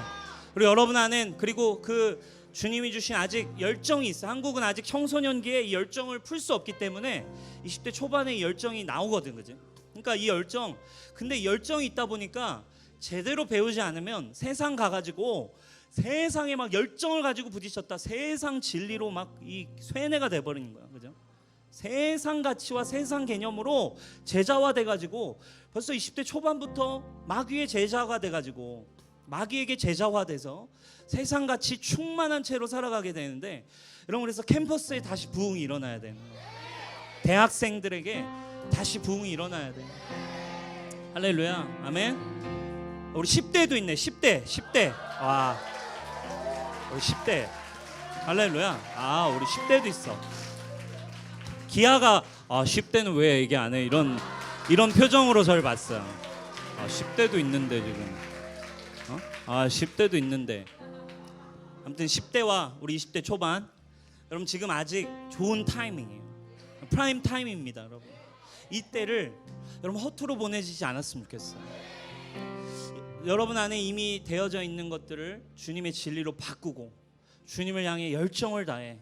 그리고 여러분 안엔, 그리고 그 주님이 주신 아직 열정이 있어. 한국은 아직 청소년기에 이 열정을 풀 수 없기 때문에 20대 초반에 이 열정이 나오거든, 그지? 그러니까 이 열정, 근데 이 열정이 있다 보니까 제대로 배우지 않으면 세상 가가지고 세상에 막 열정을 가지고 부딪혔다 세상 진리로 막 이 쇠뇌가 돼버리는 거야, 그죠? 세상 가치와 세상 개념으로 제자화 돼가지고 벌써 20대 초반부터 마귀의 제자가 돼가지고 마귀에게 제자화돼서 세상 가치 충만한 채로 살아가게 되는데, 여러분, 그래서 캠퍼스에 다시 부흥이 일어나야 돼요. 대학생들에게 다시 부흥이 일어나야 돼요. 할렐루야. 아멘. 우리 10대도 있네. 10대. 와, 우리 10대. 할렐루야. 우리 10대도 있어. 기아가 10대는 왜 얘기 안 해? 이런 표정으로 저를 봤어요. 10대도 있는데 지금. 10대도 있는데. 아무튼 10대와 우리 20대 초반, 여러분 지금 아직 좋은 타이밍이에요. 프라임 타임입니다, 여러분. 이때를 여러분 허투루 보내지지 않았으면 좋겠어요. 여러분 안에 이미 되어져 있는 것들을 주님의 진리로 바꾸고 주님을 향해 열정을 다해.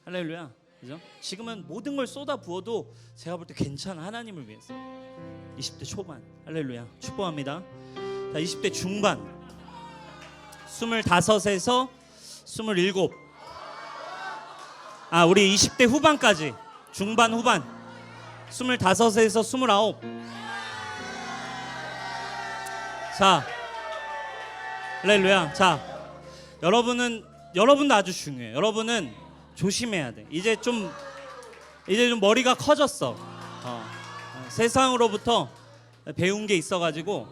할렐루야. 그죠? 지금은 모든 걸 쏟아 부어도 제가 볼 때 괜찮아. 하나님을 위해서. 20대 초반. 할렐루야. 축복합니다. 자, 20대 중반. 25에서 27. 우리 20대 후반까지. 중반 후반. 25에서 29. 자, 할렐루야. 자, 여러분도 아주 중요해요. 여러분은 조심해야 돼. 이제 좀 머리가 커졌어. 세상으로부터 배운 게 있어가지고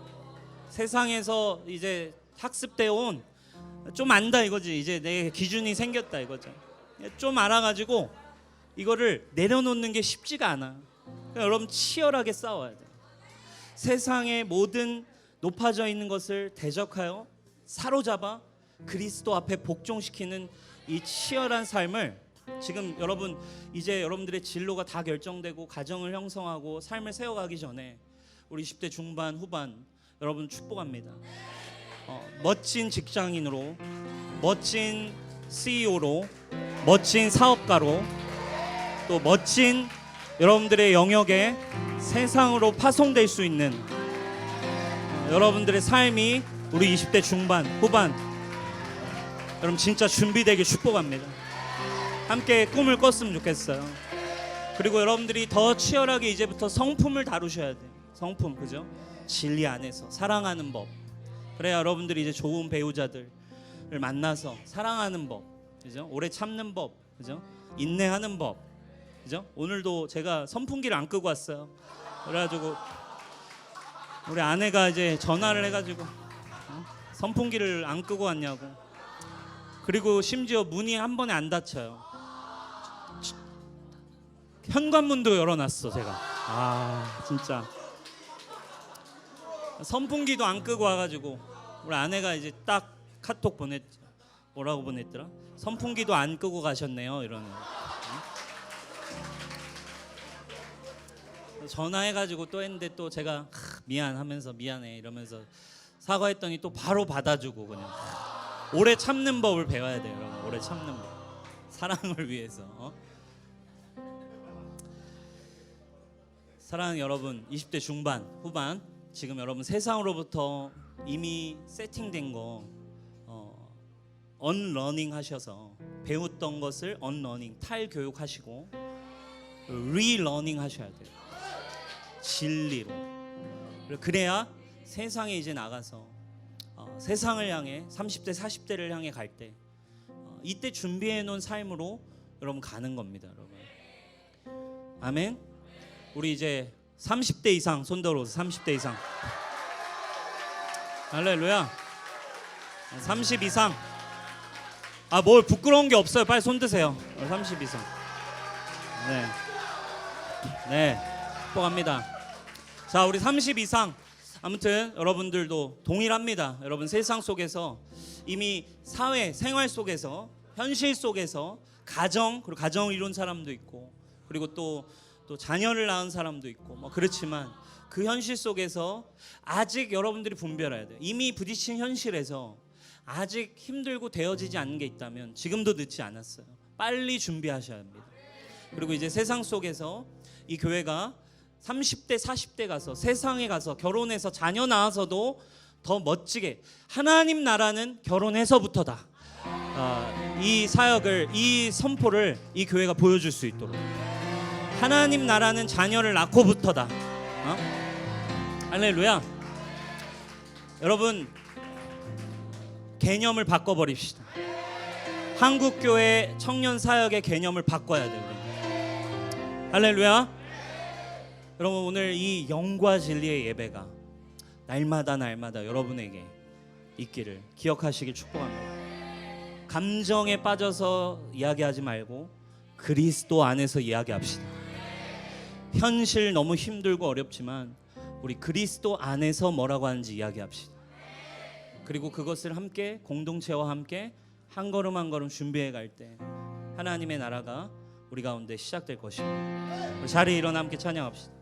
세상에서 이제 학습되어 온 좀 안다 이거지. 이제 내 기준이 생겼다 이거죠. 좀 알아가지고 이거를 내려놓는 게 쉽지가 않아. 그러니까 여러분 치열하게 싸워야 돼. 세상의 모든 높아져 있는 것을 대적하여 사로잡아 그리스도 앞에 복종시키는 이 치열한 삶을 지금 여러분 이제 여러분들의 진로가 다 결정되고 가정을 형성하고 삶을 세워가기 전에 우리 20대 중반 후반 여러분 축복합니다. 멋진 직장인으로, 멋진 CEO로, 멋진 사업가로, 또 멋진 여러분들의 영역에 세상으로 파송될 수 있는 여러분들의 삶이 우리 20대 중반 후반 여러분 진짜 준비되길 축복합니다. 함께 꿈을 꿨으면 좋겠어요. 그리고 여러분들이 더 치열하게 이제부터 성품을 다루셔야 돼요. 성품, 그죠? 진리 안에서 사랑하는 법. 그래야 여러분들이 이제 좋은 배우자들을 만나서 사랑하는 법, 그죠? 오래 참는 법, 그죠? 인내하는 법, 그죠? 오늘도 제가 선풍기를 안 끄고 왔어요. 그래가지고 우리 아내가 이제 전화를 해가지고 선풍기를 안 끄고 왔냐고. 그리고 심지어 문이 한 번에 안 닫혀요. 현관문도 열어놨어 제가. 아 진짜 선풍기도 안 끄고 와가지고 우리 아내가 이제 딱 카톡 보냈죠. 뭐라고 보냈더라? 선풍기도 안 끄고 가셨네요 이러는. 전화해가지고 또 했는데 또 제가 미안하면서 미안해 이러면서 사과했더니 또 바로 받아주고 그냥. 오래 참는 법을 배워야 돼요 여러분. 오래 참는 법. 사랑을 위해서. 사랑하는 여러분 20대 중반 후반 지금 여러분 세상으로부터 이미 세팅된 거 언러닝 하셔서 배웠던 것을 언러닝 탈교육하시고 리러닝 하셔야 돼요. 진리로. 그래야 세상에 이제 나가서 세상을 향해 30대 40대를 향해 갈 때 이때 준비해 놓은 삶으로 여러분 가는 겁니다 여러분. 아멘. 우리 이제 30대 이상 손 들어서 30대 이상. 할렐루야. 30 이상. 뭘 부끄러운 게 없어요. 빨리 손 드세요. 30 이상. 네. 네. 축복합니다. 자, 우리 30 이상. 아무튼 여러분들도 동일합니다. 여러분 세상 속에서 이미 사회 생활 속에서 현실 속에서 가정 그리고 가정을 이룬 사람도 있고 그리고 또 자녀를 낳은 사람도 있고 뭐 그렇지만 그 현실 속에서 아직 여러분들이 분별해야 돼요. 이미 부딪힌 현실에서 아직 힘들고 되어지지 않는 게 있다면 지금도 늦지 않았어요. 빨리 준비하셔야 합니다. 그리고 이제 세상 속에서 이 교회가 30대 40대 가서 세상에 가서 결혼해서 자녀 낳아서도 더 멋지게 하나님 나라는 결혼해서부터다. 이 사역을 이 선포를 이 교회가 보여줄 수 있도록 하나님 나라는 자녀를 낳고부터다. 할렐루야. 여러분 개념을 바꿔버립시다. 한국교회 청년 사역의 개념을 바꿔야 돼요. 할렐루야. 여러분 오늘 이 영과 진리의 예배가 날마다 여러분에게 있기를 기억하시길 축복합니다. 감정에 빠져서 이야기하지 말고 그리스도 안에서 이야기합시다. 현실 너무 힘들고 어렵지만 우리 그리스도 안에서 뭐라고 하는지 이야기합시다. 그리고 그것을 함께 공동체와 함께 한 걸음 한 걸음 준비해 갈 때 하나님의 나라가 우리 가운데 시작될 것입니다. 우리 자리에 일어나 함께 찬양합시다.